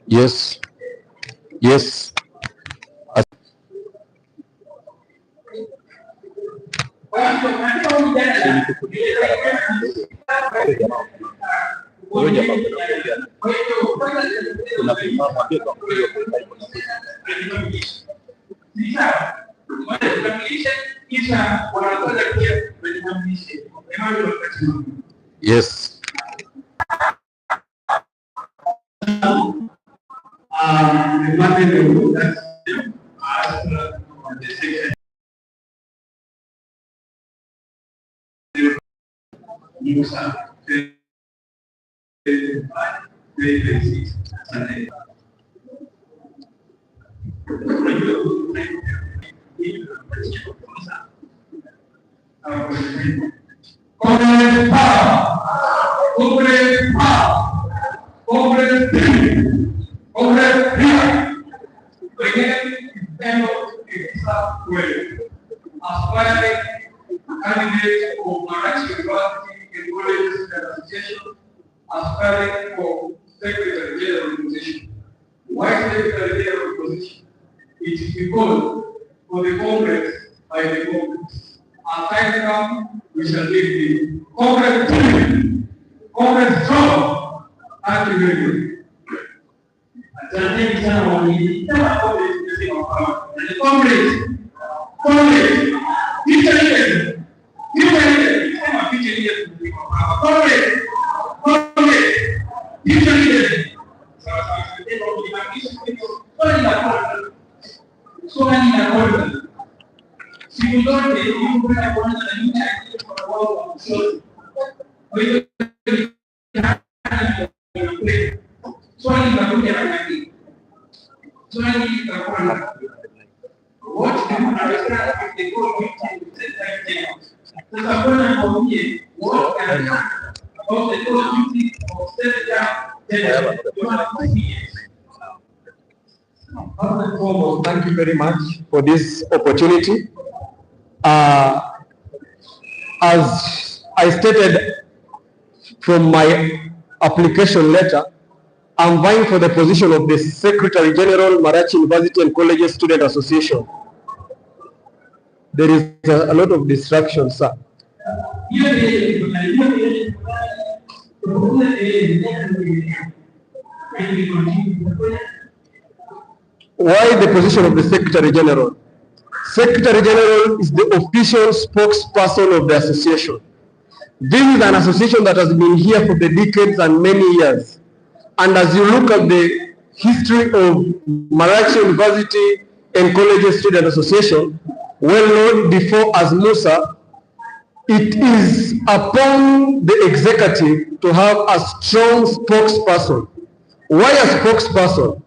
Yes. Yes. Yes. Congress power, Congress power, Congress dream, Congress dream. Again, fellow extra well, aspiring candidates for Marachi University and Colleges Association, aspiring for Secretary General position. Why Secretary General position? It is because for the Congress by the Congress. As time comes, we shall lead the Congress team, Congress strong. Thank you very much. Asanteni sana wawili. Sema Congress tunasema kwa Congress. Congress. Picha ile. Picha ile. Sema picha ile tunasema kwa Congress. Congress. Picha ile. Sawa sawa. Ndio tunahakikisha swali la kwanza. Swali la kwanza. Siku zote ili kwenda kuanza na nini kwa wao wa kushoto. Kwa hiyo swali la kuja na nini? Swali la kwanza. What do you understand if they go meeting with the time? Sasa bwana mwambie what can about the duty of secretary First and foremost, thank you very much for this opportunity. As I stated from my application letter, I'm vying for the position of the Secretary General, Marachi University and Colleges Student Association. There is a lot of distraction, sir. Why the position of the Secretary General? Secretary General is the official spokesperson of the association. This is an association that has been here for the decades and many years. And as you look at the history of Marachi University and Colleges Student Association, well known before as Musa, it is upon the executive to have a strong spokesperson. Why a spokesperson?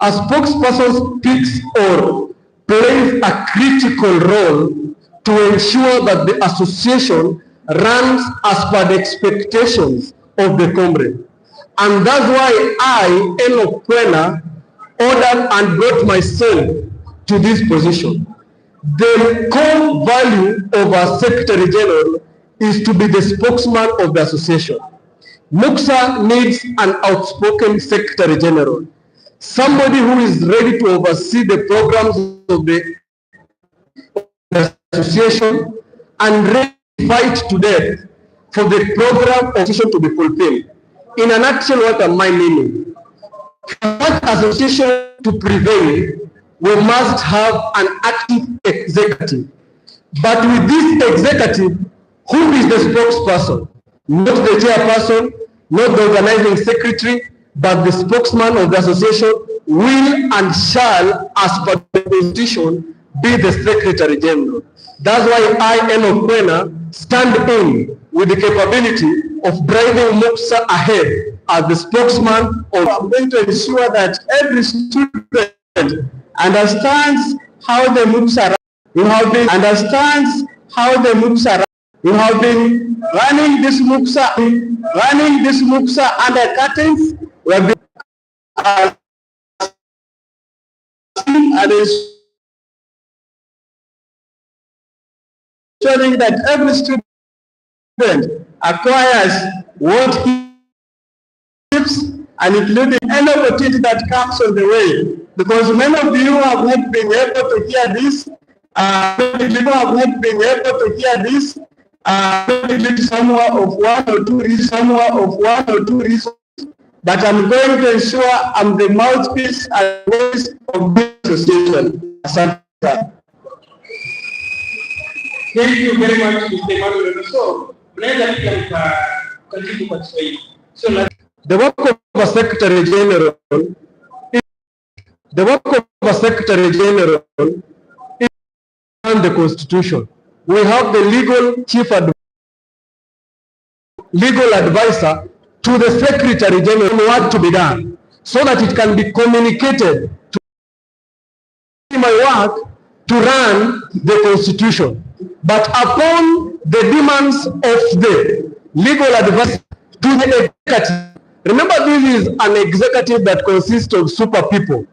A spokesperson speaks or plays a critical role to ensure that the association runs as per the expectations of the comrade. And that's why I, Enoch Kwena, ordered and brought myself to this position. The core value of our Secretary General is to be the spokesman of the association. MUCSA needs an outspoken Secretary General, somebody who is ready to oversee the programs of the association and ready to fight to death for the program of association to be fulfilled. In a nutshell, what am I meaning? For that association to prevail, we must have an active executive. But with this executive, who is the spokesperson? Not the chairperson, not the organizing secretary, but the spokesman of the association will and shall, as per the constitution, be the Secretary General. That's why I, Enoch Kwena, stand in with the capability of driving MUCSA ahead as the spokesman of. I'm going to ensure that every student understands how the MUCSA run. You have been understands how the MUCSA run. You have been running this MUCSA under curtains. We have been ensuring that every student acquires what he gives and including any opportunity that comes on the way. Because many of you have not been able to hear this. Many people have not been able to hear this. Maybe somewhere of one or two reasons. But I'm going to ensure I'm the mouthpiece and voice of this association. Thank you very much, Mr. Emmanuel. So, continue kwa Kiswahili. So, the work of a Secretary General is the Constitution. We have the legal advisor to the Secretary General on what to be done, so that it can be communicated to my work to run the Constitution. But upon the demands of the legal advisor to the executive, remember this is an executive that consists of super people.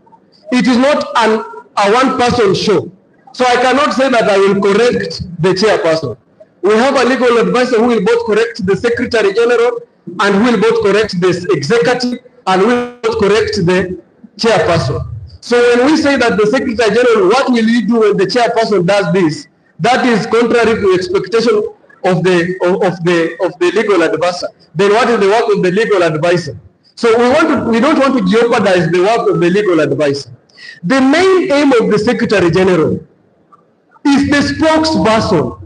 It is not a one-person show. So I cannot say that I will correct the chairperson. We have a legal advisor who will both correct the Secretary General and who will both correct the executive and will both correct the chairperson. So when we say that the Secretary General, what will he do when the chairperson does this? That is contrary to expectation of the legal advisor. Then what is the work of the legal advisor? So we don't want to jeopardize the work of the legal advisor. The main aim of the Secretary General is the spokesperson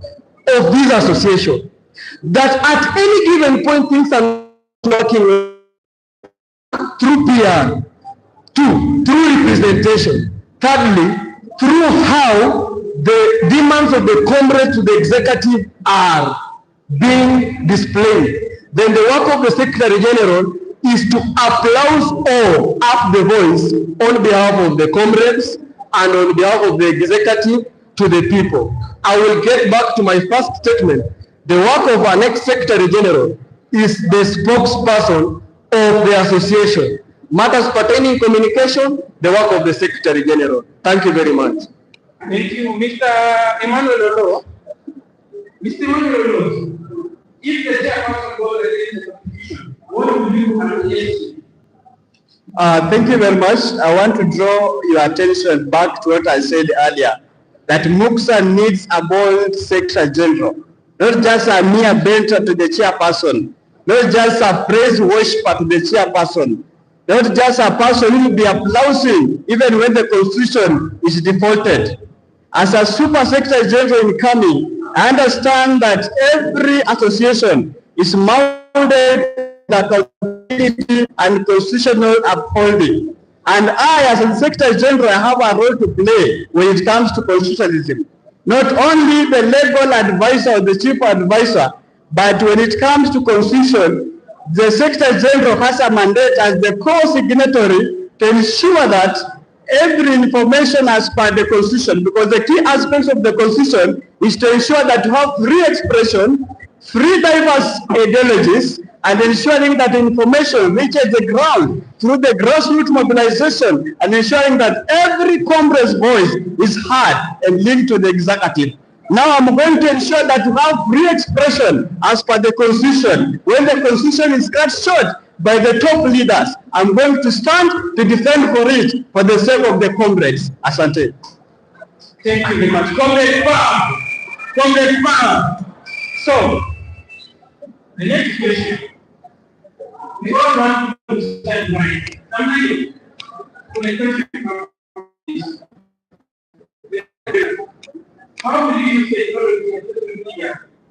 of this association, that at any given point things are working through PR, through representation, thirdly, through how the demands of the comrades to the executive are being displayed. Then the work of the Secretary General is to applause or up the voice on behalf of the comrades and on behalf of the executive to the people. I will get back to my first statement. The work of our next Secretary General is the spokesperson of the association. Matters pertaining communication, the work of the Secretary General. Thank you very much. Thank you, Mr. Emmanuel Olo. Mr. Emmanuel Olo, if the chairperson goes against the constitution, what will you advise? Thank you very much. I want to draw your attention back to what I said earlier, that MUXA needs a bold Secretary General, not just a mere bencher to the chairperson, not just a praise worshiper to the chairperson, not just a person who will be applauding even when the constitution is defaulted. As a super Secretary General incoming, I understand that every association is mounted the accountability and constitutional upholding. And I, as a Secretary General, have a role to play when it comes to constitutionalism. Not only the legal advisor or the chief advisor, but when it comes to constitution, the Secretary General has a mandate as the co-signatory to ensure that every information as per the Constitution, because the key aspects of the Constitution is to ensure that you have free expression, free diverse ideologies, and ensuring that information reaches the ground through the grassroots mobilization, and ensuring that every comrade's voice is heard and linked to the executive. Now I'm going to ensure that you have free expression as per the Constitution. When the Constitution is cut short by the top leaders, I'm going to stand to defend for it for the sake of the comrades. Asante. Thank you very much. Comrade Power. Comrade Power. So, the next question. We all want to stand right. Somebody, how will you say to strengthen the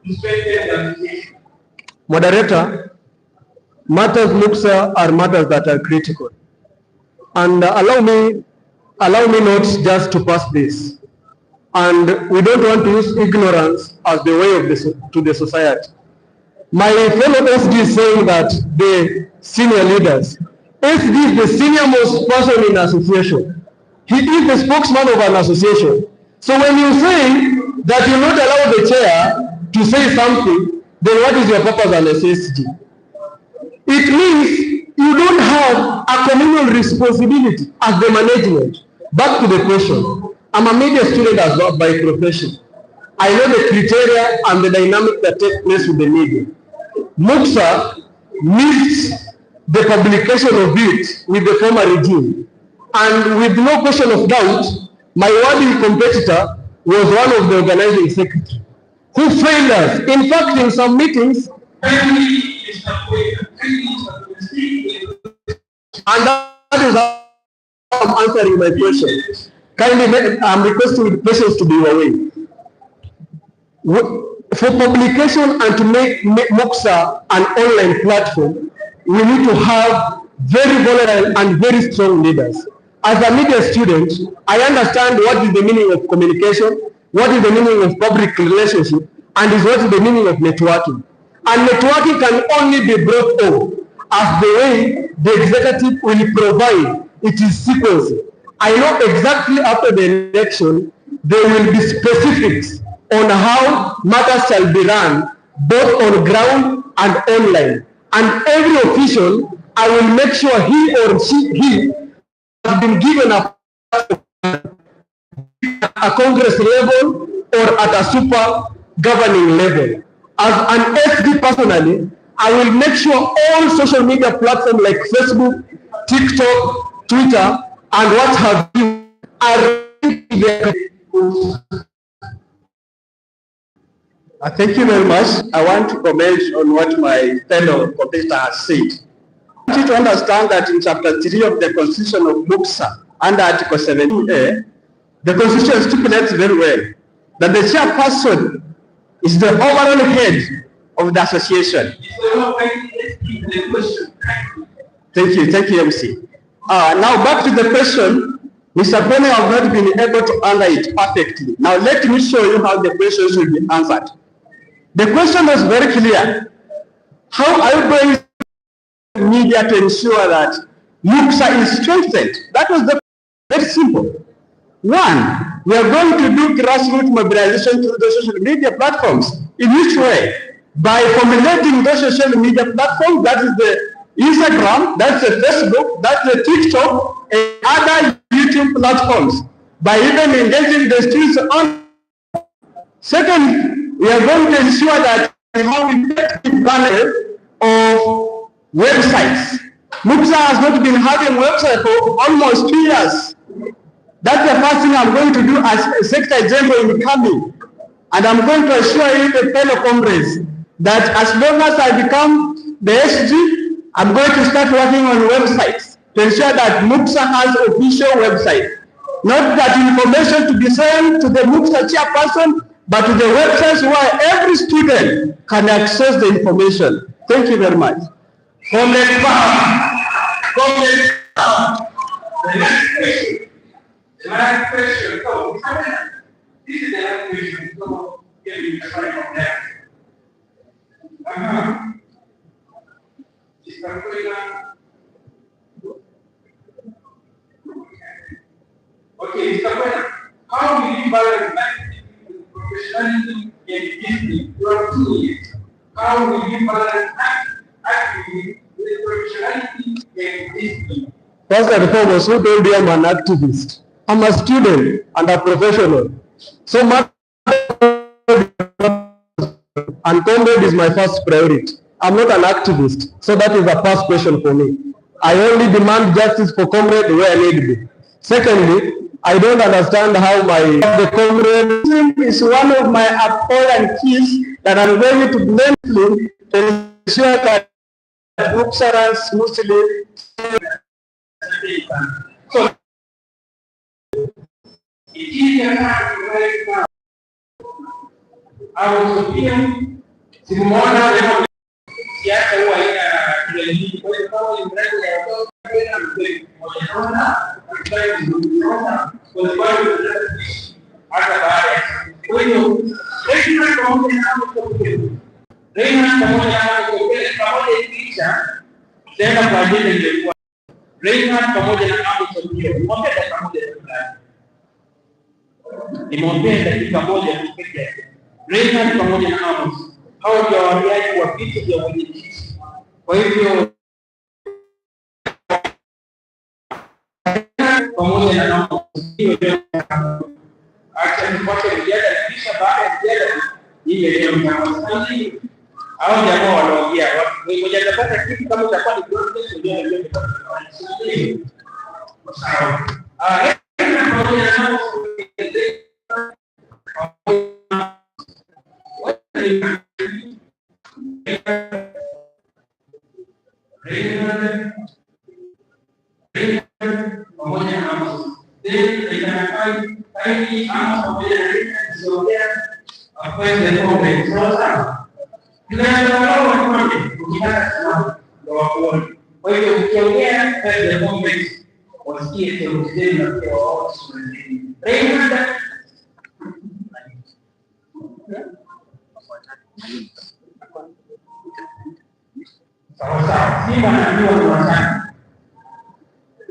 association? Moderator, matters MUXA are matters that are critical. And allow me not just to pass this. And we don't want to use ignorance as the way to the society. My fellow SD is saying that the senior leaders, SD is the senior most person in association. He is the spokesman of an association. So when you say that you not allow the chair to say something, then what is your purpose as an SSG? It means you don't have a communal responsibility as the management. Back to the question. I'm a media student as well by profession. I know the criteria and the dynamic that take place with the media. MUXA needs the publication of it with the former regime. And with no question of doubt, my worthy competitor was one of the organizing secretary who failed us. In fact, in some meetings, and that is how I'm answering my question. Kindly, I'm requesting the questions to be away. For publication and to make Moxa an online platform, we need to have very volatile and very strong leaders. As a media student, I understand what is the meaning of communication, what is the meaning of public relationship, and what is the meaning of networking. And networking can only be brought on as the way the executive will provide it is sequenced. I know exactly after the election, there will be specifics on how matters shall be run, both on ground and online. And every official, I will make sure he or he has been given a Congress level or at a super governing level. As an SD personally, I will make sure all social media platforms like Facebook, TikTok, Twitter, and what have you are Thank you very much. I want to comment on what my fellow competitor has said. I want you to understand that in Chapter 3 of the Constitution of Moxa, under Article 17A, the Constitution stipulates very well that the chairperson is the overall head of the association. Thank you, MC. Now back to the question. Mr. Pone have not been able to answer it perfectly. Now let me show you how the question should be answered. The question was very clear. How are you going to media to ensure that Moxa is strengthened? That was the very simple. One, we are going to do grassroots mobilization through the social media platforms. In which way? By formulating those social media platforms, that is the Instagram, that's the Facebook, that's the TikTok, and other YouTube platforms. By even engaging the streets on. Second, we are going to ensure that we have effective panel of websites. Moxa has not been having website for almost 2 years. That's the first thing I'm going to do as Secretary General in coming. And I'm going to assure you, the fellow comrades, that as long as I become the SG, I'm going to start working on websites to ensure that Moxa has official website. Not that information to be sent to the Moxa chairperson, but to the websites where every student can access the information. Thank you very much. The next question. The last question. So, this is the last question. So, get me right from there. Okay, Mr. Kwena, how will you balance professionalism and discipline? You are 2 years. How will you balance activity with professionality and discipline? First and foremost, who told you I'm an activist? I'm a student and a professional. So and comrade is my first priority. I'm not an activist, so that is a first question for me. I only demand justice for comrade where need be. Secondly, I don't understand how the comrade is one of my important keys that I'm going to blend to ensure that Moxa runs smoothly. So, it is a right now. I was appealing to more than siasa huwa ina kieleweki. Kwa hiyo kama ni mradi ya watoto kwenda mbele moja kwa sababu hata baada. Kwa hiyo Reina pamoja na picha tena kwa ajili ilikuwa Reina pamoja na Amos Sokio. Nimwambia dakika moja fulani. Nimwambia dakika moja pekee yake. Reina pamoja na Amos hao ndio wariaji wa viti vya mwenyekiti. Kwa hivyo pamoja na Amos acha nipate mjadala kisha baada ya mjadala ile leo mtawasili Hao jamaa wanaongea, ngoja tapata kitu kama utakuwa ni process ndio. Sawa. Pamoja nao pamoja na kwa hiyo ukiongea wasikie theolojia na pia wao sawa. Simba anajua ni watatu.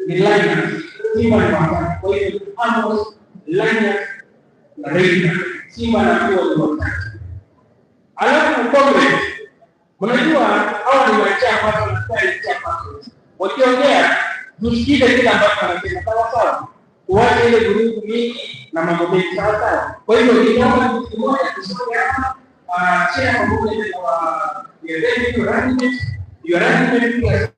Ni Lions. Simba ni watatu. Kwa hiyo Amos, Lions na Raiders. Simba anajua ni watatu. Alafu Congress. Mnajua hao ni wachama watu wanastahili chapa. Wakiongea tusikize kile ambacho wanasema sawa. Tuache ile vurugu mingi na mambo mengi sawa. Kwa hiyo ni kama mtu mmoja kusoma hapa share pamoja na your argument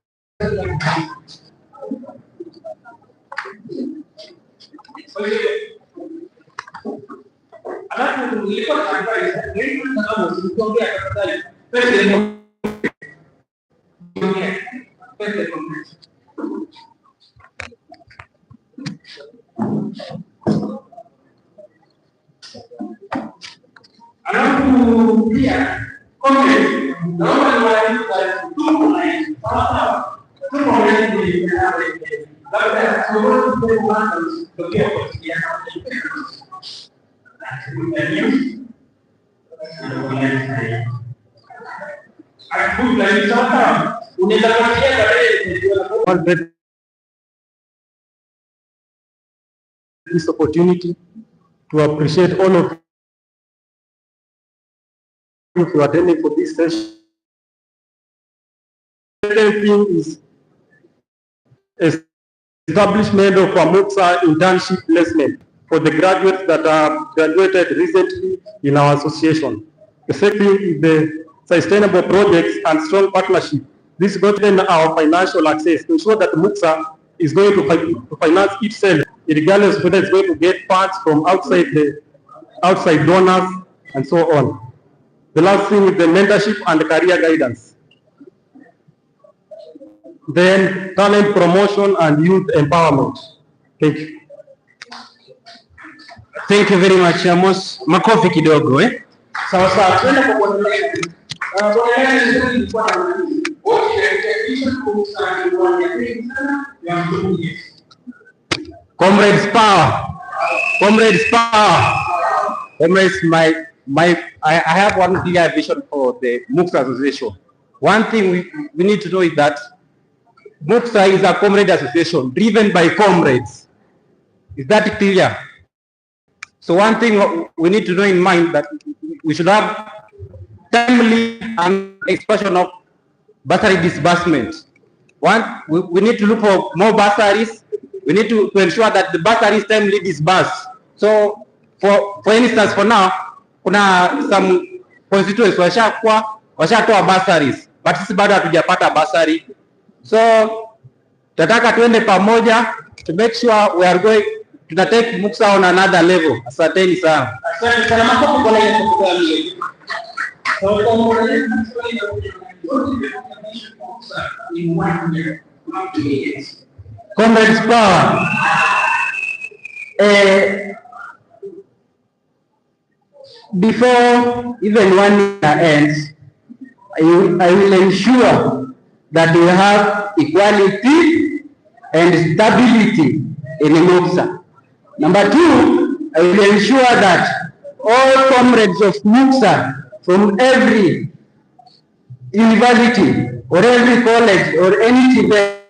alafu nilikuwa naangalia nini kama usiongea tafadhali pende alafu pia comment naomba niwaambie tuko sawa tuko ni labda tuone kwa tokea kwa kijana this opportunity to appreciate all of you for attending for this session. The second thing is establishment of a MOOCSA internship placement for the graduates that have graduated recently in our association. The second thing is the sustainable projects and strong partnership. This is going to enable our financial access to ensure that MOOCSA is going to finance itself, regardless whether it's going to get funds from outside donors and so on. The last thing is the mentorship and career guidance. Then talent promotion and youth empowerment. Thank you. Thank you very much, Amos. Makofi kidogo Sawa sawa, twende kwa kuendelea. Comrades power. Comrades power. Comrades, I have one clear vision for the MOOCSA Association. One thing we need to know is that MOOCSA is a comrade association driven by comrades. Is that clear? So one thing we need to know in mind that we should have timely and expression of bursary disbursement. One, we need to look for more bursaries. We need to ensure that the bursary is timely disbursed. So for instance, for now, kuna some constituents washatoa bursaries, but sisi bado hatujapata bursary. So tunataka tuende pamoja to make sure we are going to take MOOCSA on another level. Asanteni sana. Asante sana, makofi kwa leo tukubali. Comrades power. Before even 1 year ends, I will ensure that we have equality and stability in MOOCSA. Number two, I will ensure that all comrades of MOOCSA from every university or every college or any TVET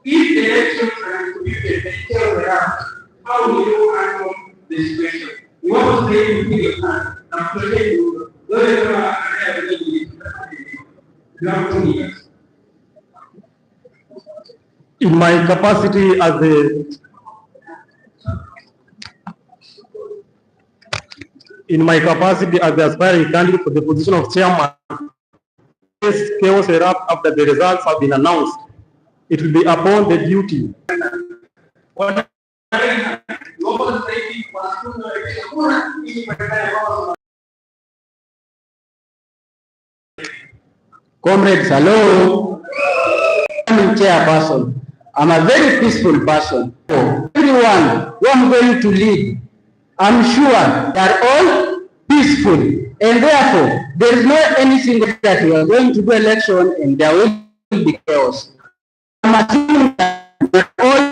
if the elections are completed and tell around, how will you handle the situation? You want to say you feel and protect you, whatever I have to do, you have 2 years. in my capacity as the aspiring candidate for the position of chairman, chaos erupt after the results have been announced. It will be upon the duty Comrades, hello. I'm chairperson. I'm a very peaceful person. Everyone who I'm going to lead, I'm sure they are all peaceful, and therefore there is not any single that we are going to do election and there will be chaos. I'm assuming that all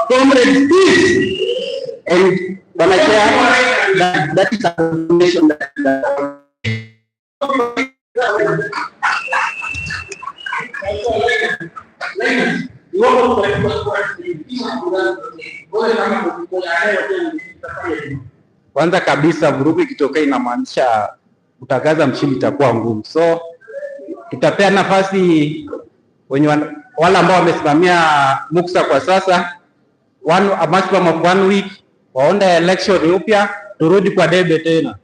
comrades, peace, and when I share that is a foundation that Kwanza kabisa vurugu ikitokea inamaanisha kutangaza mshindi itakuwa ngumu, so tutapea nafasi wenye wale ambao wamesimamia muksa kwa sasa a maximum of 1 week waonda election upya, turudi kwa debe tena.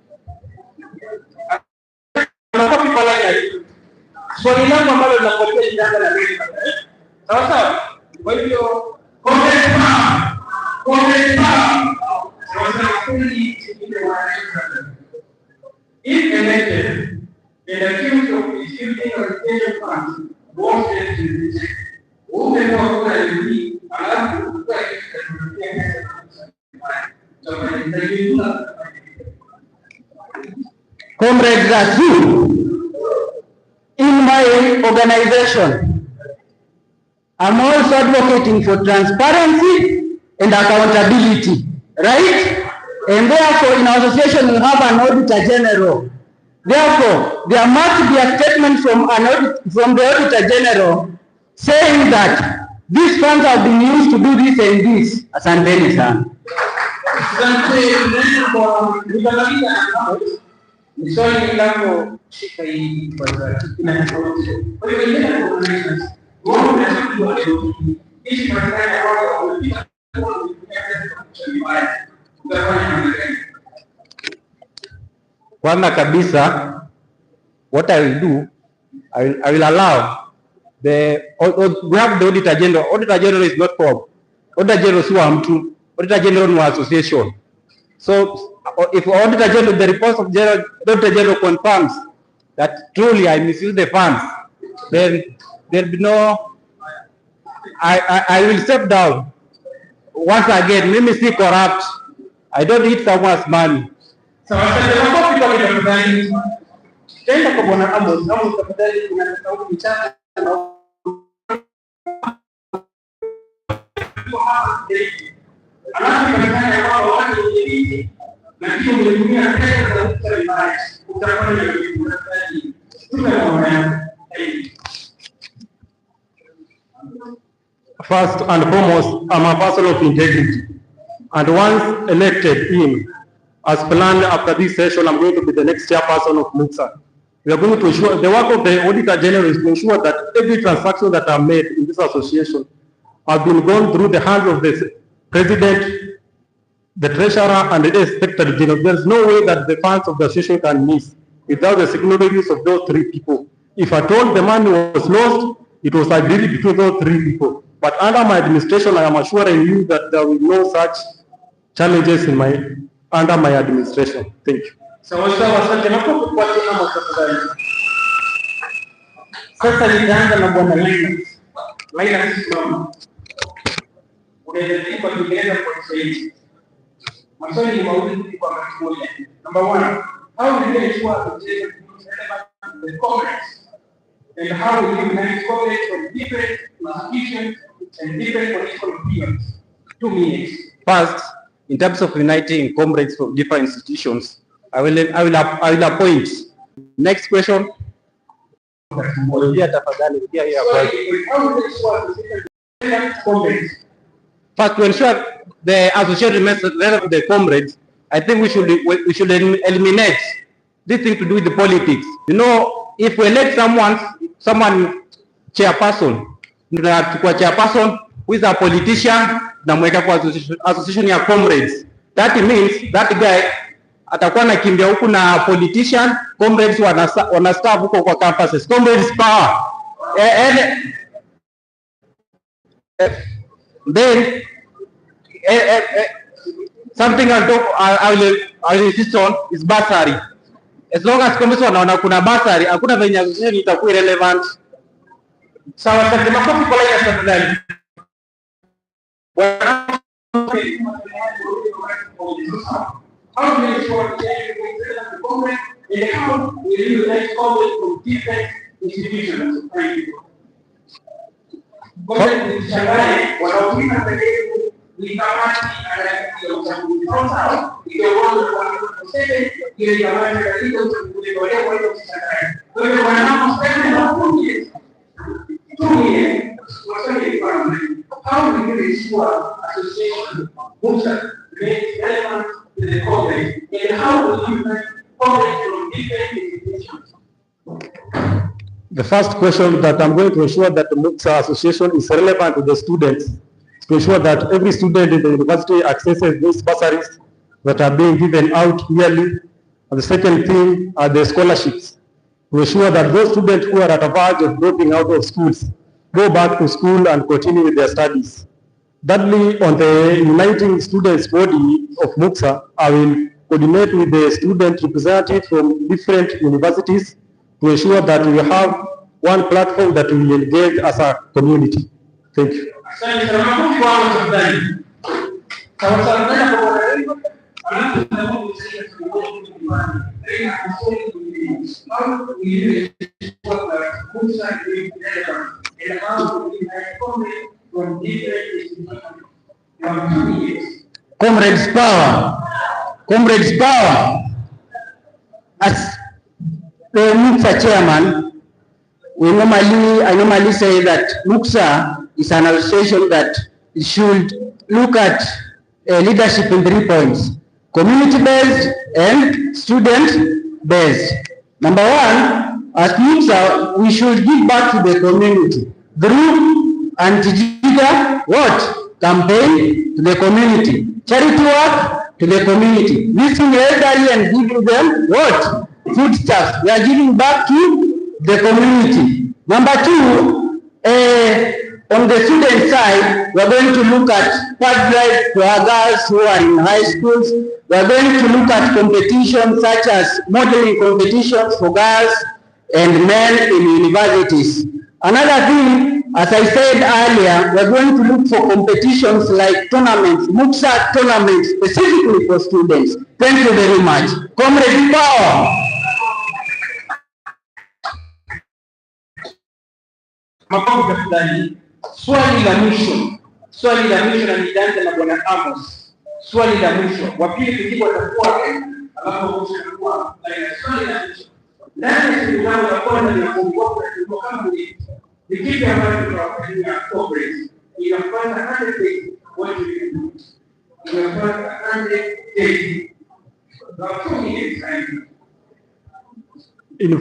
Swali langu ambalo linafuatia janga la Amerika. Sawa sawa. Kwa hivyo if elected, the accused of distributing or retained funds won't get to this. Who may know what I mean? Alafu Comrades Rasul, in my organization, I'm also advocating for transparency and accountability, right? And therefore, in our association, we have an auditor general. Therefore, there must be a statement from the auditor general saying that these funds have been used to do this and this. Asanteni sana. swali langu shika hii kwa kwa Kwanza kabisa, what I will do, I will allow we have the auditor general. Auditor general is not for auditor general si wa mtu, auditor general ni wa association. So if auditor general, the report of general, auditor general confirms that truly I misuse the funds, then there will be no, I will step down. Once again, mimi si corrupt. I don't eat someone's money. So makofi kwa tafadhali. Tenda kwa bwana Amos, tafadhali kuna sauti chache na first and foremost, I'm a person of integrity, and once elected in, as planned after this session, I'm going to be the next chairperson of MUXA. We are going to ensure, the work of the Auditor General is to ensure that every transaction that are made in this association have been gone through the hands of the President, the Treasurer, and the Secretary General. There is no way that the funds of the association can miss without the signatories of those three people. If at all the money was lost, it was agreed between those three people. But under my administration, I am assuring you that there will be no such challenges under my administration. Thank you. Sasa nitaanza na bwana Linus. Linus mama. Unaweza kwa Kiingereza kwa Kiswahili. Maswali ni mawili kwa wakati mmoja. Number 1, how do you ensure the comrades? And how will you manage comrades from different institutions and different political opinions? 2 minutes. First, in terms of uniting comrades from different institutions, I will appoint. Next question. First, to ensure the association remains relevant to the comrades, I think we should eliminate this thing to do with the politics. You know, if we elect someone chairperson, tunachukua chairperson who is a politician, tunamweka kwa association ya comrades. That means that guy atakuwa nakimbia huku na politician, comrades wanastaff huko kwa campuses. Comrades power. Then something I will insist on is bursary. As long as comrades wanaona kuna bursary, hakuna venye association itakuwa irrelevant. Sawa, sasa makofi kwa line tafadhali. How do you ensure the comrades and how will you elect comrades from different institutions? Thank you. Comrades Shanghai wanaotumika sehemu ni kamati ya uchaguzi. Sasa ile wao wanasema ile kamati ya uchaguzi wale wale Shanghai. Kwa hiyo wanaposema na kundi how do you ensure association moves remains relevant to the comrades and how will you make comrades from different institutions? The first question that I'm going to ensure that the MUCSA association is relevant to the students, to ensure that every student in the university accesses these bursaries that are being given out yearly. And the second thing are the scholarships, to ensure that those students who are at a verge of dropping out of schools go back to school and continue with their studies. Thirdly, on the Uniting Students Body of MUCSA, I will coordinate with the student representative from different universities to ensure that we have one platform that we engage as a community. Thank you. Comrades power. Comrades power. As the MUCSA chairman, I normally say that MUCSA is an association that should look at leadership in 3 points: community-based and student-based. Number one, as MUCSA, we should give back to the community through anti-jigger campaign to the community, charity work to the community, visiting elderly and giving them foodstuffs. We are giving back to the community. Number two, on the student side, we are going to look at part drive to our girls who are in high schools. We are going to look at competitions such as modeling competitions for girls and men in universities. Another thing, as I said earlier, we are going to look for competitions like tournaments, MUCSA tournaments, specifically for students. Thank you very much. Comrade power. Makofi tafadhali. Swali la mwisho na nitaanza na Bwana Amos. Swali la mwisho. Wa pili kujibu atakuwa alafu utakuwa swali la mwisho. Ndani ya siku yangu ya kwanza ni kuongoza kama ni kipi ambacho tunafanya comrades. Inafanya 100 days what do you do? Inafanya 100 days. In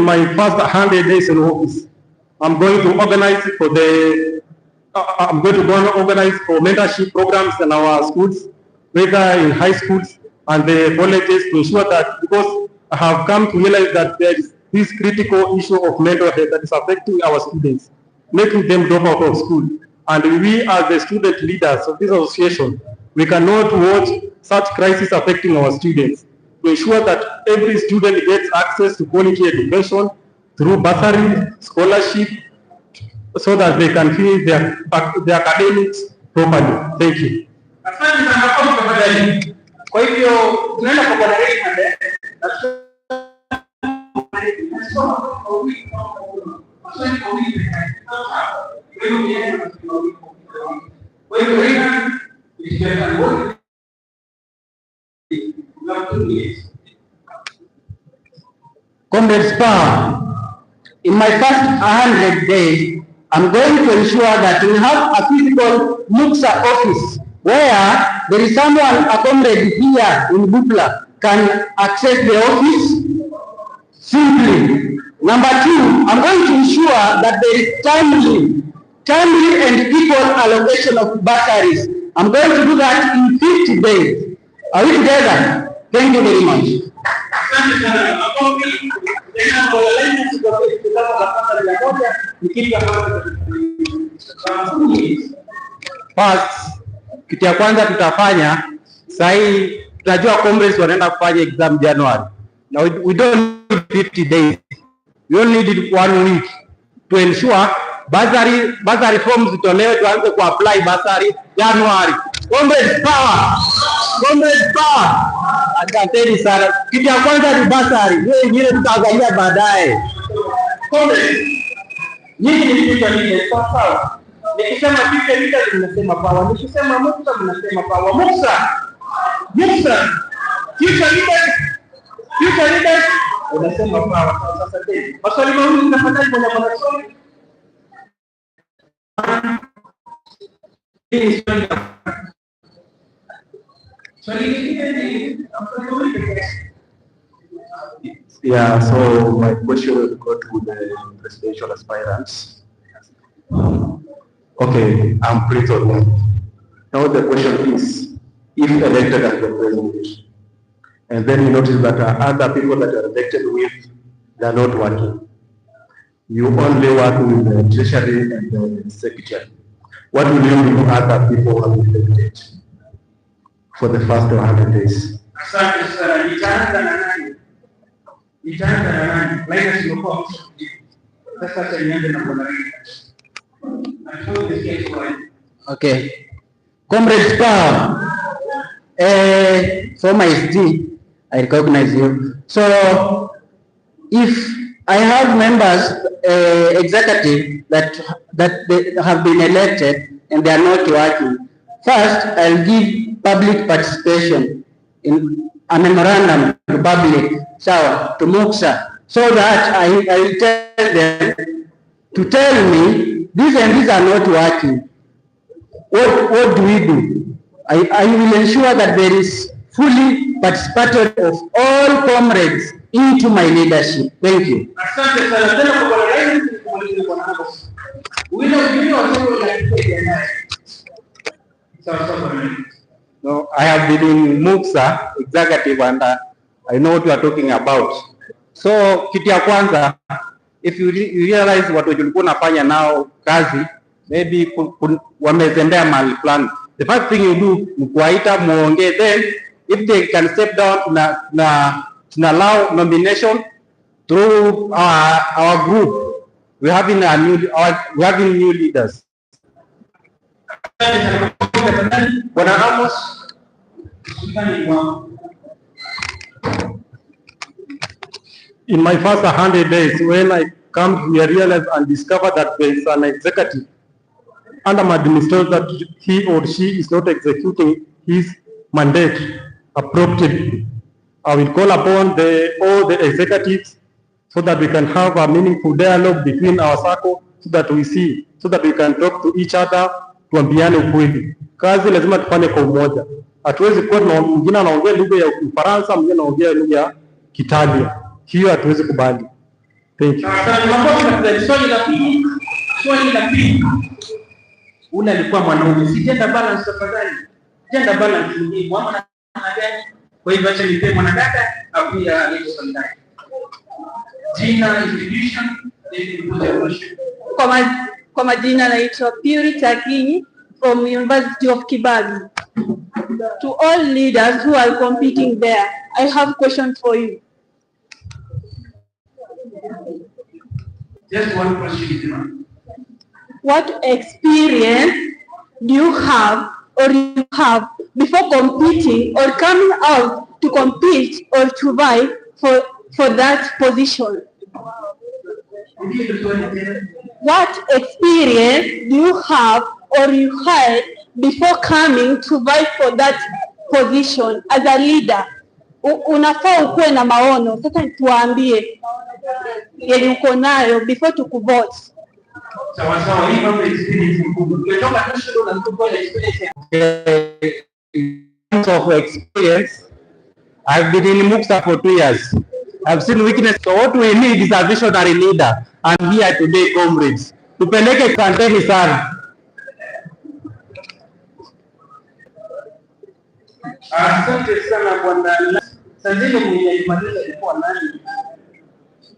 my first 100 days in office, I'm going to organize for organize for mentorship programs in our schools, whether in high schools and the colleges, to ensure that, because I have come to realize that there is this critical issue of mental health that is affecting our students, making them drop out of school. And we as the student leaders of this association, we cannot watch such crises affecting our students. To ensure that every student gets access to quality education through bursary, scholarship, so that they can finish their academics properly. Thank you. Asante sana kwa tafadhali. Kwa hivyo tunaenda kwa Bwana Rehande. Comrades power. In my first 100 days, I'm going to ensure that we have a physical MUCSA office where there is someone, a comrade here in Bupla, can access the office simply Number two, I'm going to ensure that there is timely and equal allocation of bursaries. I'm going to do that in 50 days. Are we together? Thank you very much. First, kitu ya kwanza tutafanya sahi, tunajua comrades wanaenda kufanya exam January. Now we don't need 50 days. We only need 1 week to ensure bursary forms zitolewe, tuanze ku apply bursary January. Comrades power! Comrades power! Asanteni sana. Kitu ya kwanza ni bursary. Hiyo ingine tutaangalia baadaye. Comrades, nyinyi ni kitu gani sawa? Nikisema kitu vita mnasema power. Nikisema muksa mnasema power. Muksa. Future leaders unasema power. Sasa tena. Maswali mawili mnafanya kwa mwanafunzi. Yeah, so my question will go to the presidential aspirants. Okay, I'm pleased on that. Now the question is, if elected as the president, and then you notice that other people that are elected with, they are not working. You only work with the treasury and the secretary. What will you do other people who have been elected for the first 100 days? Okay. Comrades power. For my SD, I recognize you. So if I have members, executive that they have been elected and they are not working, first I'll give public participation in a memorandum to public, to Muksa, so that I will tell them to tell me these and these are not working. What do we do? I will ensure that there is fully participatory of all comrades into my leadership. Thank you. No, I have been in Muksa executive and I know what you are talking about. So kitu ya kwanza, if you realize what ulikuwa unafanya nao kazi, maybe wamezembea mahali fulani, the first thing you do ni kuwaita muongee, then if they can step down na allow nomination through our group. We having new leaders. Bwana Amos, in my first 100 days, when I come to realize and discover that there is an executive under my administration that he or she is not executing his mandate appropriately, I will call upon all the executives so that we can have a meaningful dialogue between our circle, so that we can talk to each other, tuambiane ukweli. Kazi lazima tufanye kwa umoja. Hatuwezi kuwa na mwingine anaongea lugha ya Kifaransa, mwingine anaongea lugha ya Kiitalia. Hiyo hatuwezi kubali. Thank you. Swali la pili. Ule alikuwa mwanaume. Si gender balance tafadhali. Gender balance ni mwana gani? Kwa hivyo acha nipe mwanadada au ya leo sondani. Jina institution kwa majina naitwa Purity Akinyi from University of Kibabi. To all leaders who are competing there, I have a question for you. Just one question. What experience do you have before competing or coming out to compete or to vie for that position? What experience do you have or you had before coming to vie for that position as a leader? Unafaa ukuwe na maono. Sasa tuambie yeye uko nayo before tukuvote. Sawa, hii mambo experience kubwa. Ukitoka tu shule unakuwa na experience. In terms of experience, I've been in Muksa for 2 years. I've seen weakness. So what we need is a visionary leader. I'm here today, comrades. Tupeleke kanteni sana. Asante sana bwana. Sajili mwenye imaliza ilikuwa nani?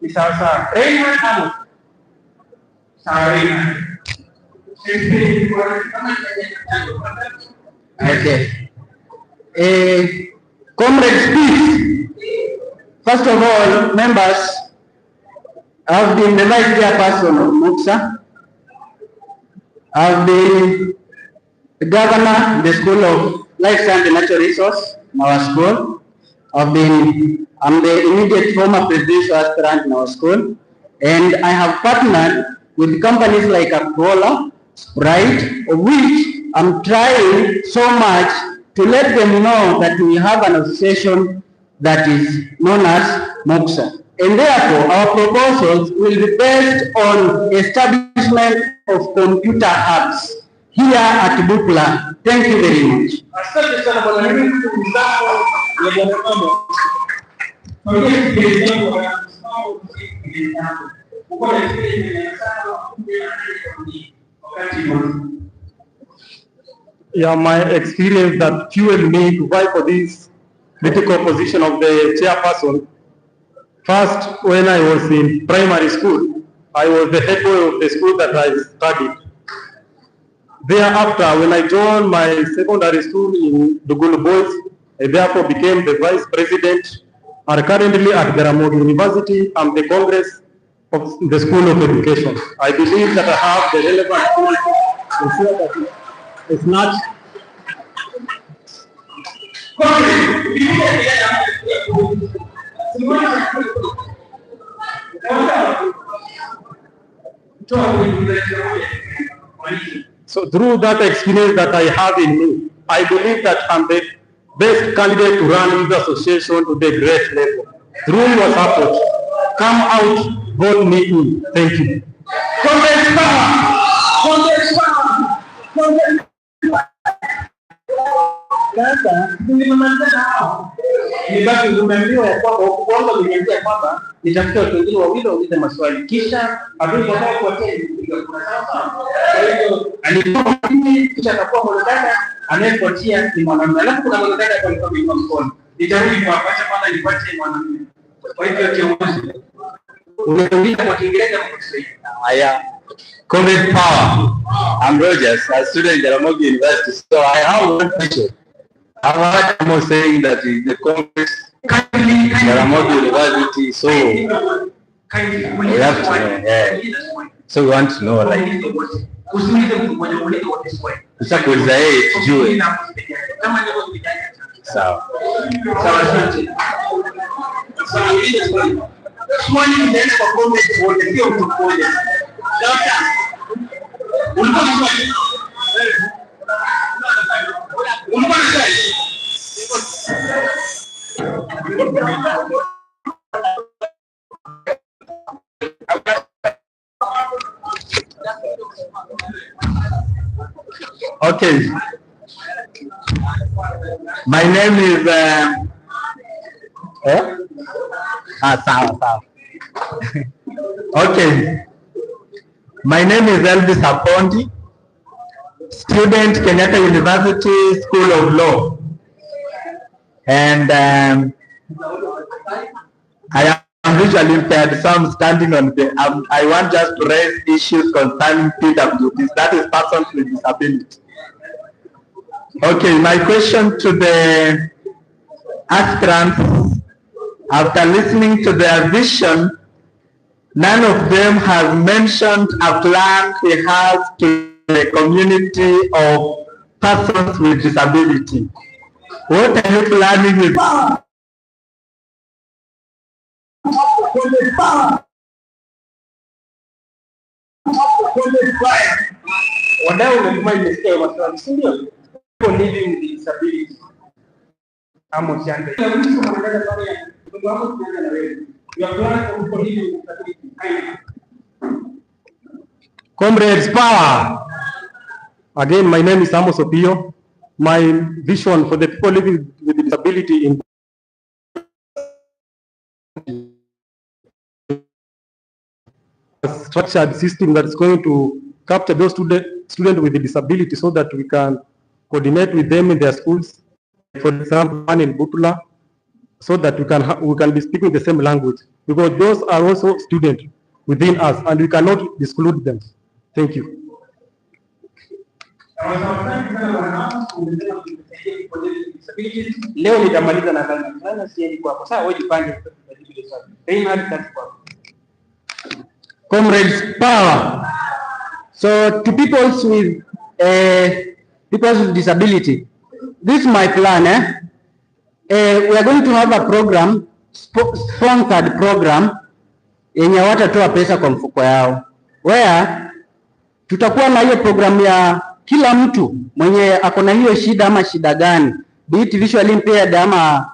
Ni sawa sawa. Raymond Amos. Sawa Raymond. Okay. Comrades, please. First of all, members, I've been the vice chairperson of MUPSA. I've been the governor in the School of Life Science and Natural Resource in our school. I'm the immediate former presidential aspirant in our school. And I have partnered with companies like Coca-Cola, Sprite, of which I'm trying so much to let them know that we have an association that is known as MUPSA. And therefore, our proposals will be based on establishment of computer hubs here at Bukla. Thank you very much. Yeah, my experience that fueled me to vie for this critical position of the chairperson. First, when I was in primary school, I was the head boy of the school that I studied. Thereafter, when I joined my secondary school in Dugulu Boys, I therefore became the vice president, and currently at Jaramogi University, I'm the congress of the School of Education. I believe that I have the relevant skills to ensure that it's not so through that experience that I have in me, I believe that I'm the best candidate to run this association to the great level. Through your support, come out, vote me in. Thank you. Comrades power! Comrades power! Comrades power! Sasa nimemaliza hao. Nibaki umeambiwa ya kwamba kwanza umeniambia kwamba nitafuta watu wengine wawili waulize maswali kisha hatuweza kuwatia kupiga kura sawa. Kwa hiyo alikuwa mimi kisha atakuwa mwanadada anayefuatia ni mwanamume. Alafu kuna mwanadada alikuwa kwa mkono. Nitarudi kwa pacha kwanza nipatie mwanamume. Kwa hivyo kiongozi. Unauliza kwa Kiingereza kwa Kiswahili. Haya. Comrade Power. I'm Rogers, a student at Jaramogi University. So I have one question. I've heard someone saying that the Congress Jaramogi University, so we have to know. Yeah. So we want to know, like, ushakuuliza yeye tujue. Sawa. Swali linaenda kwa comrades wote, sio mtu mmoja. Ulikuwa na swali? Ulikuwa na swali? Okay. My name is sawa. Okay. My name is Elvis Apondi, student Kenyatta University School of Law. And I am visually impaired, so I'm standing on the, I want just to raise issues concerning PWDs, that is persons with disability. Okay, my question to the aspirants, after listening to their vision, none of them has mentioned a plan he has to the community of persons with disability. What are you planning with? Wadau wamekuwa imesikia maswali, si ndio? People living with disability. Amo chande. Comrades power. Again, my name is Amos Opio. My vision for the people living with disability in structured system that is going to capture those students with a disability so that we can coordinate with them in their schools. For example, one in Butula, so that we can be speaking the same language, because those are also students within us and we cannot exclude them. Thank you. Leo nitamaliza na sana siendi kwako. Sasa wewe jipange kujibu swali. Reinhard, that's kwako. Comrades, power. So to people with disability, this is my plan. We are going to have a program, sponsored program, yenye watatoa pesa kwa mfuko yao, where tutakuwa na hiyo program ya kila mtu mwenye ako na hiyo shida ama shida gani, be it visually impaired ama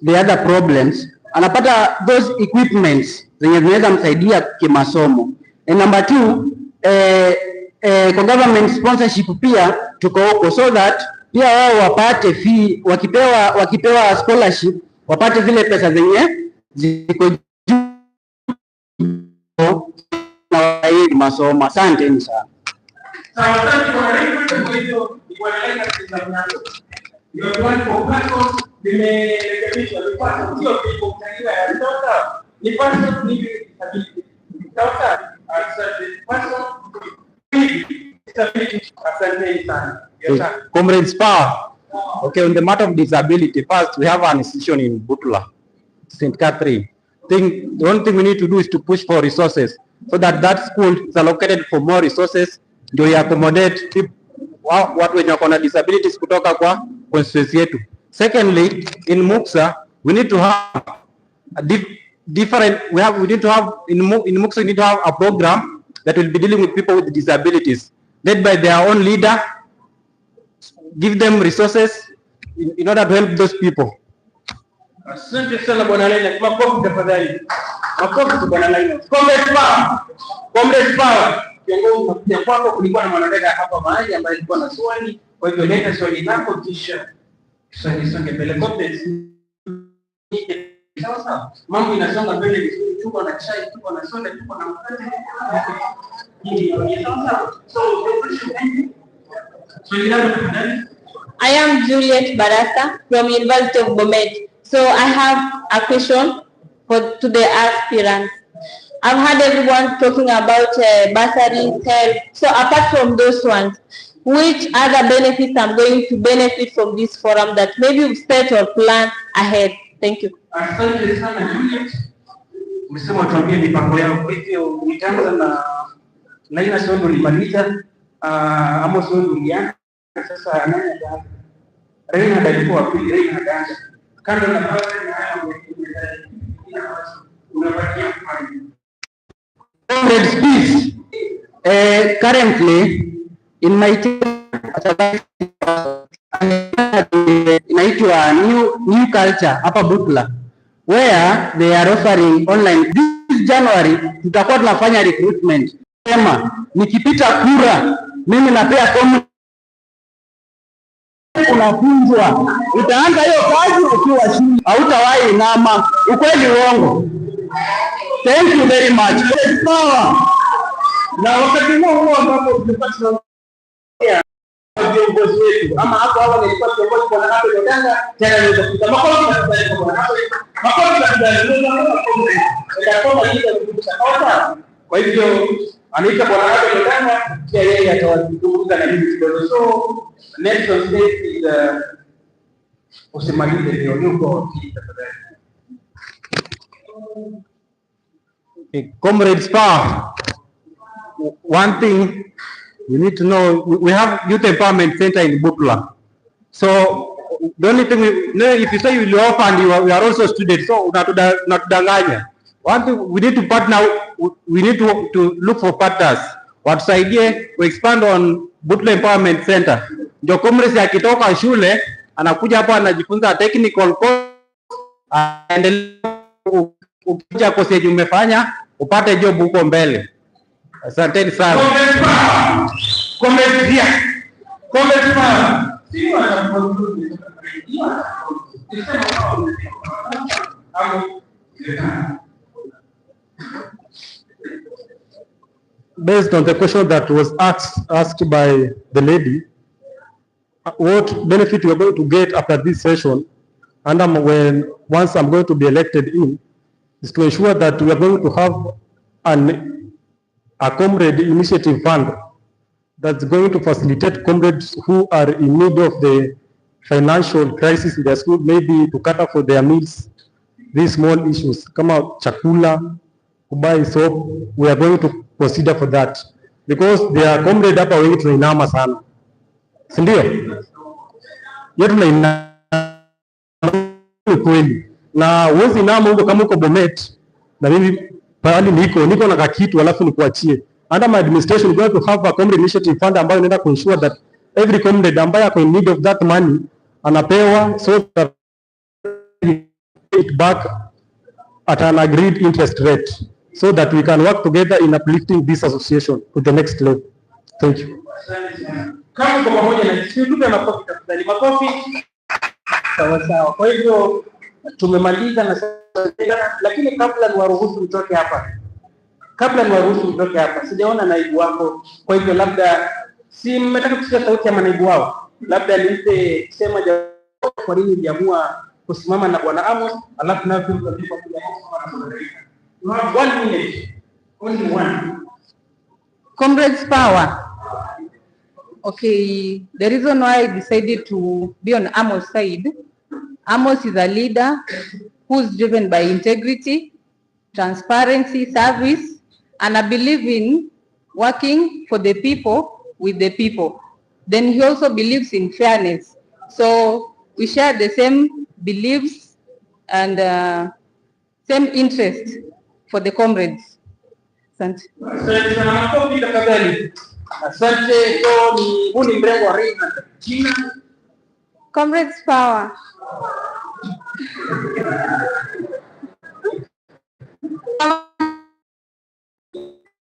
the other problems, anapata those equipments zenye zinaweza msaidia kimasomo. And number 2, kwa government sponsorship pia tuko huko, so that pia wao wapate fee, wakipewa scholarship wapate zile pesa zenye ziko na masomo. Asante sana. Comrades, power. Okay, on the matter of disability, first we have an institution in Butula, St. Catherine. The only thing we need to do is to push for resources so that that school is allocated for more resources ndio accommodate watu wenye wako na disabilities kutoka kwa constituency yetu. Secondly, in Muksa we need to have a in Muksa we need to have a program that will be dealing with people with disabilities, led by their own leader, give them resources in order to help those people. Asante sana bwana Laila, makofi tafadhali. Makofi kwa bwana Laila. Comrades power. Kiongozi kwako, kulikuwa na mwanadada hapa mahali ambaye alikuwa na swali, kwa hivyo leta swali lako kisha songe mbele. Comrades, sasa mambo inasonga mbele vizuri, tuko na chai, tuko na soda, tuko na mkate. I am Juliet Barasa from University of Bomet. So I have a question to the aspirants. I've heard everyone talking about bursaries, help. So apart from those ones, which other benefits I'm going to benefit from this forum that maybe we've set or plan ahead? Thank you. Asante sana Juliet. Umesema tuambie mipango yako. Kwa hivyo nitaanza na Laila, swali ulimaliza, ama swali ulianza. Sasa nani ataanza? Reina alikuwa pili, Reina ataanza. Kando na pale unapatia mfano. Comrades, please. Currently in my inaitwa new culture hapa Butula, where they are offering online. This January tutakuwa tunafanya recruitment. Sema nikipita kura mimi napea unafunzwa, utaanza hiyo kazi ukiwa shule, hautawahi inama. Ukweli uongo? Thank you very much. Power. Na wakati huo ambapo tulipata viongozi wetu ama hapo nilikuwa kiongozi kwa hapo Uganda, tena niweza kuta makofi na kubali kwa hapo. Makofi na kubali kama hiyo kutoka. Kwa hivyo anaita bwana hapo Uganda, pia yeye atawazungumza na mimi kidogo. So next on stage is usimalize leo yuko tafadhali. Comrades, power. One thing you need to know, we have youth empowerment center in Butula. So the only thing if you say you will offer and we are also students, so unatudanganya. One thing we need to partner, we need to look for partners. Watusaidie we expand on Butula Empowerment Center. Ndio comrades akitoka shule anakuja hapa anajifunza technical course, aendelee ukija kosi yenye umefanya upate job huko mbele. Asanteni sana. Comrades here. Comrades power. based on the question that was asked by the lady, what benefit we are going to get after this session, and once I'm going to be elected in, is to ensure that we are going to have a comrade initiative fund that's going to facilitate comrades who are in need of the financial crisis in their school, maybe to cater for their meals, these small issues, kama chakula, buy soap. We are going to consider for that because they are comrade hapa wengi tunainama sana, si ndio? Yetu tunainama kweli, na uwezi inama huko kama uko Bomet na mimi pahali niko na kakitu alafu nikuachie. Under my administration we are going to have a comrade initiative fund ambayo inaenda to ensure that every comrade ambaye ako in need of that money anapewa, so that it back at an agreed interest rate, so that we can work together in uplifting this association to the next level. Thank you. Kama kwa pamoja na sisi tupe makofi tafadhali, makofi. Sawa sawa. Kwa hivyo tumemaliza na lakini kabla niwaruhusu mtoke hapa, sijaona naibu wako. Kwa hivyo labda si mmetaka kusikia sauti ya manaibu wao, labda nipe sema kwa nini uliamua kusimama na Bwana Amos, alafu nayo pia mtajibu kwa you have 1 minute, only one. Comrades power. Okay, the reason why I decided to be on Amos' side, Amos is a leader who's driven by integrity, transparency, service, and I believe in working for the people, with the people. Then he also believes in fairness. So we share the same beliefs and same interest for the comrades. Asante. Asante sana, makofi tafadhali. Asante. Huu ni mrengo wa Reina China. Comrades power.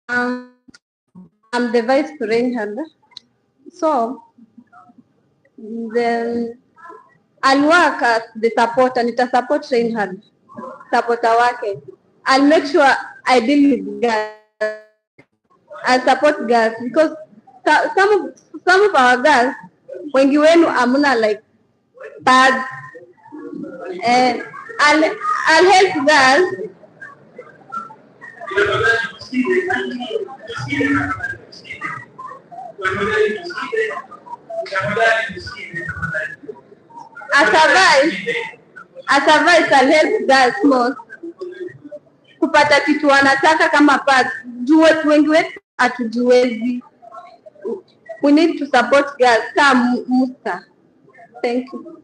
I'm the vice to Reinhard. So then I'll work as the supporter. Nita support Reinhard, supporter wake. I'll make sure I deal with girls. I support girls because some of our girls, wengi wenu amuna like bad, and I'll help girls. As a vice, I'll help girls most kupata kitu wanataka kama pads. Juu watu wengi wetu hatujiwezi. We need to support girls kama Musta. Thank you.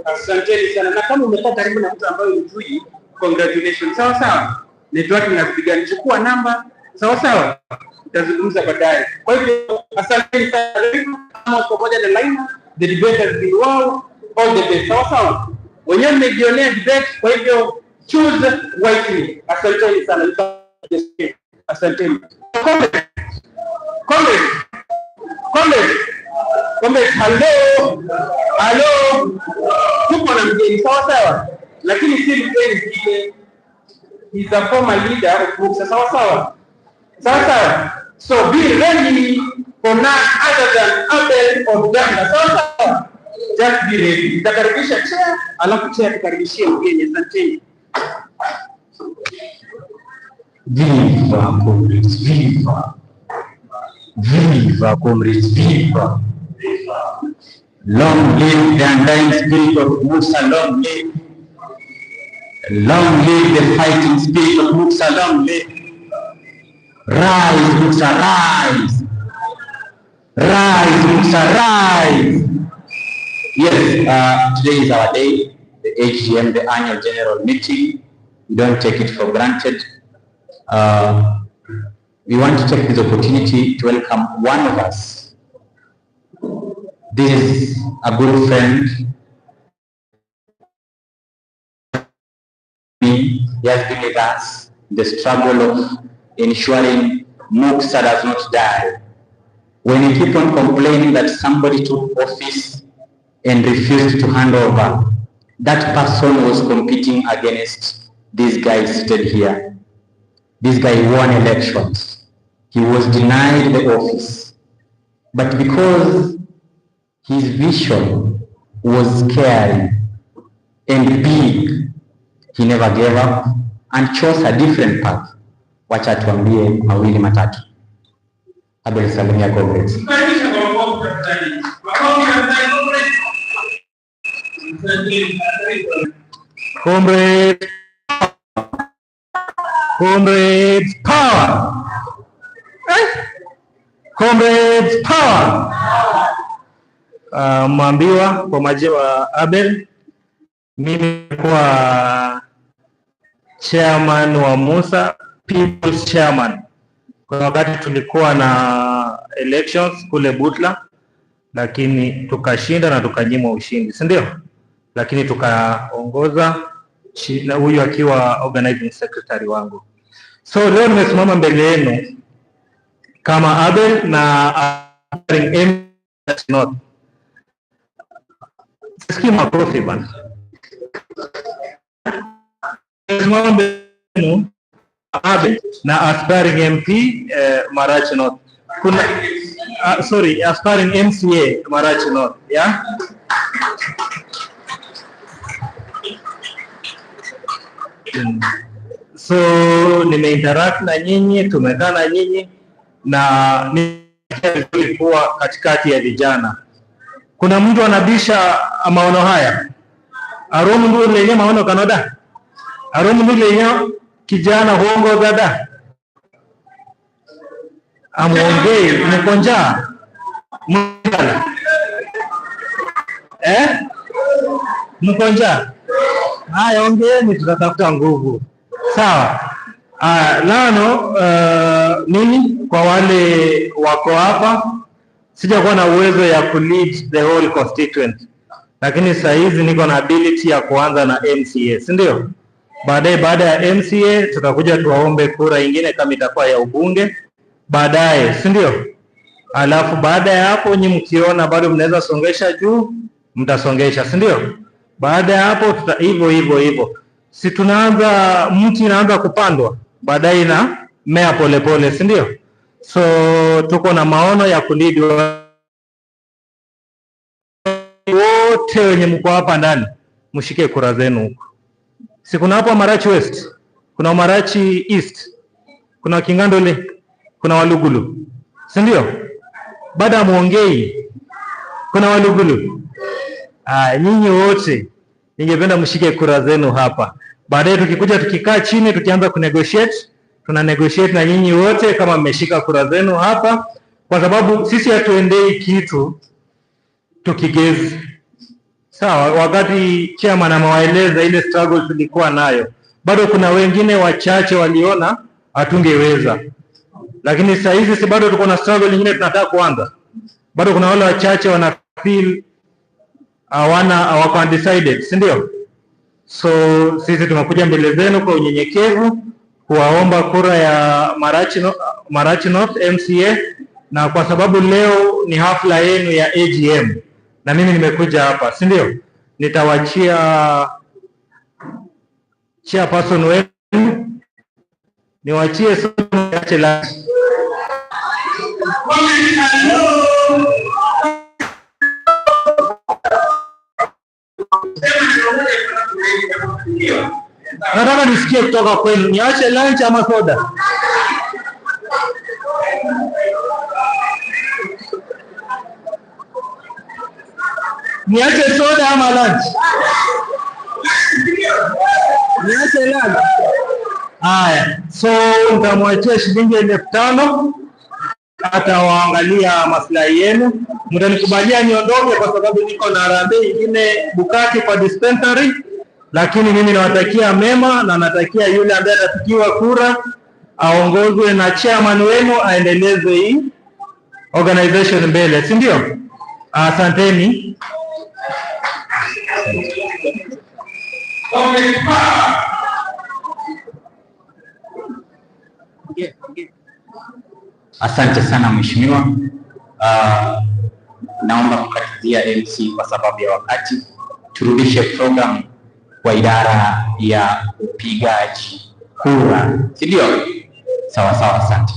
Asanteni sana. Na kama umekaa karibu na mtu ambaye unajui, congratulations. Sawa sawa. Network inapiga, nichukua namba. Sawa sawa. Tutazungumza baadaye. Kwa hivyo asanteni sana pamoja na Laina. The debate has been well. All the best. Sawa sawa. Wenyewe mmejionea debate, kwa hivyo choose wisely. Asanteni sana. Asanteni. Comrades, hello. Tuko na mgeni sawa sawa. Lakini si mgeni kile. He's a former leader of Muksa, sawa sawa. So be ready for none other than Abel of Ghana, sawa. Just be ready. Nitakaribisha chair, alafu chair tukaribishie mgeni. Asanteni. Viva comrades, viva. Viva comrades, viva. Long live the undying spirit of Musa, long live. Long live the fighting spirit of Musa, long live. Rise, Musa, rise. Rise, Musa, rise. Yes, today is our day, the AGM, the annual general meeting. We don't take it for granted. We want to take this opportunity to welcome one of us. This is a good friend. He has been with us in the struggle of ensuring Muksa does not die. When you keep on complaining that somebody took office and refused to hand over, that person was competing against this guy seated here, this guy won elections. He was denied the office. But because his vision was scary and big, he never gave up and chose a different path. Wacha tuambie mawili matatu. Abel, salimia comrades. Comrades, comrades power. Comrades power. Mwambiwa kwa majina wa Abel, mimi kwa chairman wa Musa, people's chairman. Kwa wakati tulikuwa na elections kule Butla, lakini tukashinda na tukanyimwa ushindi, si ndio? Lakini tukaongoza na huyu akiwa organizing secretary wangu. So leo nimesimama mbele yenu kama Abel na North. Sikia makofi bana. Nimesimama mbele yenu Abel na aspiring MP Marachi North. Kuna aspiring MCA Marachi North, yeah? So nimeinteract na nyinyi, tumekaa na nyinyi na nilikuwa katikati ya vijana. Kuna mtu anabisha maono haya? Aromu ndio lenye maono Canada. Aromu ndio lenye kijana hongo dada. Amuongei mkonja. Mkala. Mkonja. Haya, ongeeni, tutatafuta nguvu. Sawa. Lano mimi kwa wale wako hapa sijakuwa na uwezo ya kulead the whole constituent, lakini saa hizi niko na ability ya kuanza na MCA, si ndio? Baada ya MCA tutakuja tuwaombe kura ingine kama itakuwa ya ubunge baadaye, si ndio? Alafu baada ya hapo nyinyi mkiona bado mnaweza songesha juu, mtasongesha, si ndio? Baada ya hapo hivyo si tunaanza, mti inaanza kupandwa baadaye na mea polepole, si ndio? So tuko na maono ya kulead wote wenye mko hapa ndani, mshike kura zenu huko. Si kuna hapa Marachi West, kuna Marachi East, kuna Kingandole, kuna Walugulu, si ndio? Baada ya muongei kuna Walugulu. Nyinyi wote ningependa mshike kura zenu hapa. Baadaye tukikuja tukikaa chini tukianza kunegotiate, tuna negotiate na nyinyi wote kama mmeshika kura zenu hapa, kwa sababu sisi hatuendei kitu tukigezi. Sawa, wakati chairman amewaeleza ile struggle tulikuwa nayo, bado kuna wengine wachache waliona hatungeweza. Lakini sasa hizi si bado tuko na struggle nyingine tunataka kuanza. Bado kuna wale wachache wana feel hawako undecided, si ndio? So sisi tumekuja mbele zenu kwa unyenyekevu kuwaomba kura ya Marachi North MCA, na kwa sababu leo ni hafla yenu ya AGM na mimi nimekuja hapa, si ndio? Nitawachia chairperson wenu, niwachie sote la nataka nisikie kutoka kwenu, niache lunch ama soda? Niache soda ama lunch? Niache lunch. Haya, so nitamwachia shilingi 5,000 atawaangalia maslahi yenu. Mtanikubalia niondoke kwa sababu niko na harambee ingine Bukati kwa dispensary, lakini mimi nawatakia mema na natakia yule ambaye atapigiwa kura aongozwe na chairman wenu, aendeleze hii organization mbele, si ndio? Asanteni. Asante sana mheshimiwa. Naomba kukatilia MC kwa sababu ya wakati, turudishe program wa idara ya upigaji kura, si ndio? Sawa sawa, asante.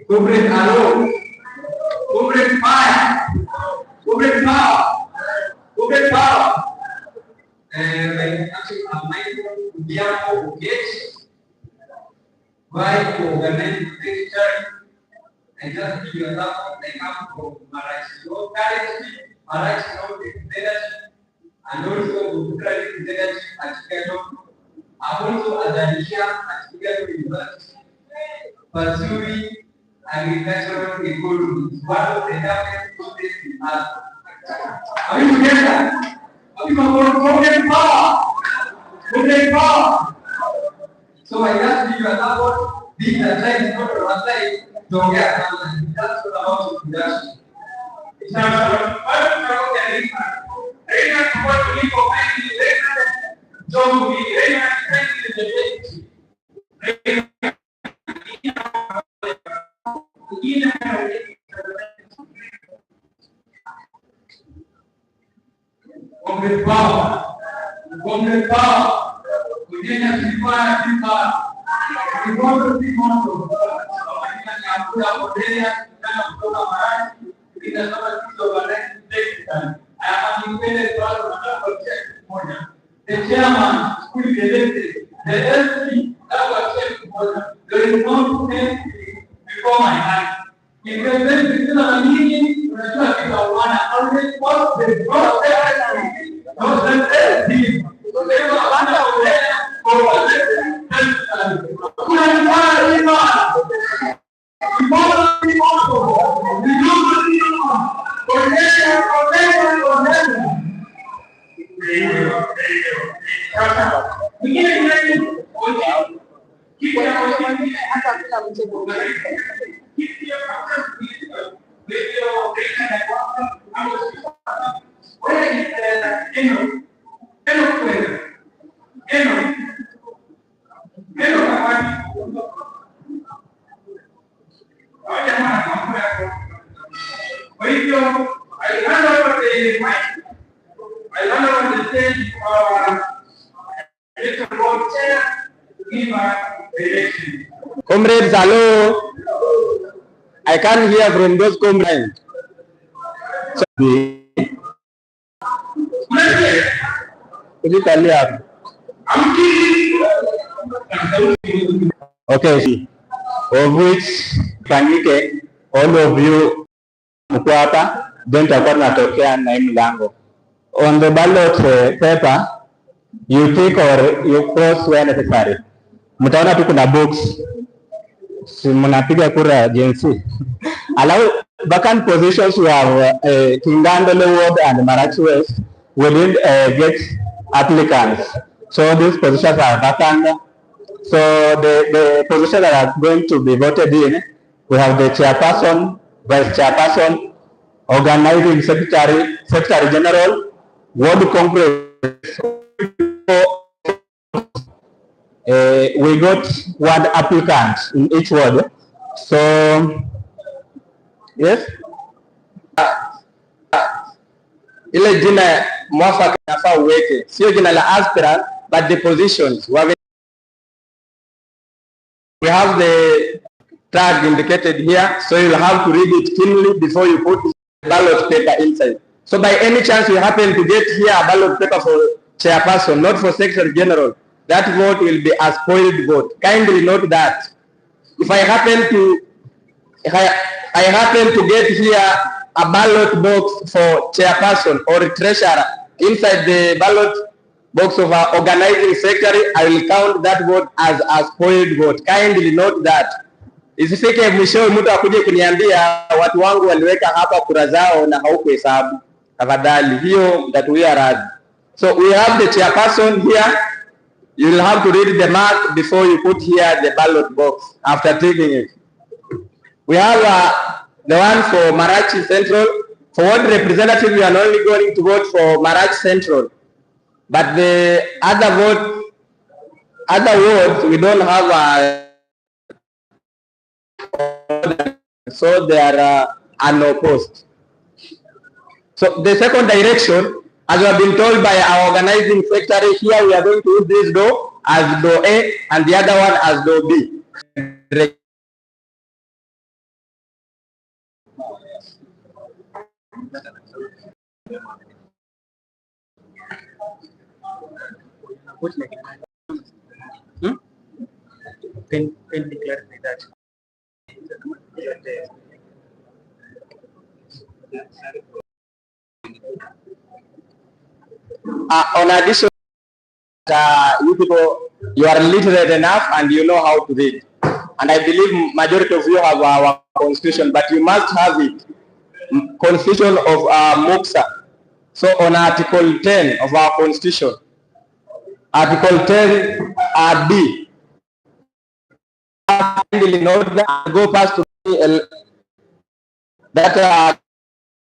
Comrade Alo, Comrade Fire, Comrade Power, Comrade Power. Actually, abbiamo chiesto, vai to organize this church and just give us up the campo Marachi. So currently, Marachi now the leadership and also the credit leadership at Chicago. Also as an issue at Chicago University, pursuing agricultural economy. One of the targets to this is are you together? Are you going power? Good power. So I just give you a support. These are trying not to apply. Don't get something. That's what about to do. It's not about getting ready to work to live for my job to be ready to Comrade Power, Comrade Power, Kujenya Sifaya Sifa, Kikoto Sikoto, Nyakula Kodea, kutoka Marachi, inasoma kitu wa Marachi. I am independent moja. The chairman, who is elected, the LC, that was checked moja. There is no name before my eyes. If the president is not a meeting, unajua kila wana always post the God everything. No sense. Comrades, hello. I can't hear from those comrades. So, okay, of which fanyike all of you mko hapa, then tutakuwa tunatokea na hii mlango. On the ballot paper, you tick or you cross where necessary. Mtaona tu kuna box. Si mnapiga kura jinsi. Allow vacant positions we have Kingandole Ward and Marachi West. We didn't get applicants. So these positions are vacant. So the positions that are going to be voted in, we have the chairperson, vice chairperson, organizing secretary, secretary general, ward congress. We got one applicant in each ward. So yes, ile jina mwafaka nafaa uweke, sio jina la aspirant but the positions. We have the tag indicated here, so you'll have to read it keenly before you put the ballot paper inside. So by any chance you happen to get here a ballot paper for chairperson, not for secretary general, that vote will be a spoiled vote. Kindly note that. if I happen to get here a ballot box for chairperson or treasurer inside the ballot box of our organizing secretary, I will count that vote as a spoiled vote. Kindly note that. Isifike mwisho mtu akuje kuniambia watu wangu waliweka hapa kura zao na haukuhesabu. Tafadhali hiyo mtatuia radhi. So we have the chairperson here. You will have to read the mark before you put here the ballot box after taking it. We have the one for Marachi Central. For what representative, we are only going to vote for Marachi Central. But the other votes, we don't have so they are unopposed. So the second direction, as we have been told by our organizing secretary, here we are going to use this door as door A and the other one as door B. Can declare that. On addition, you people, you are literate enough and you know how to read. And I believe majority of you have our constitution, but you must have it. Constitution of Muksa. So on Article 10 of our constitution, Article 10 B. Go past to that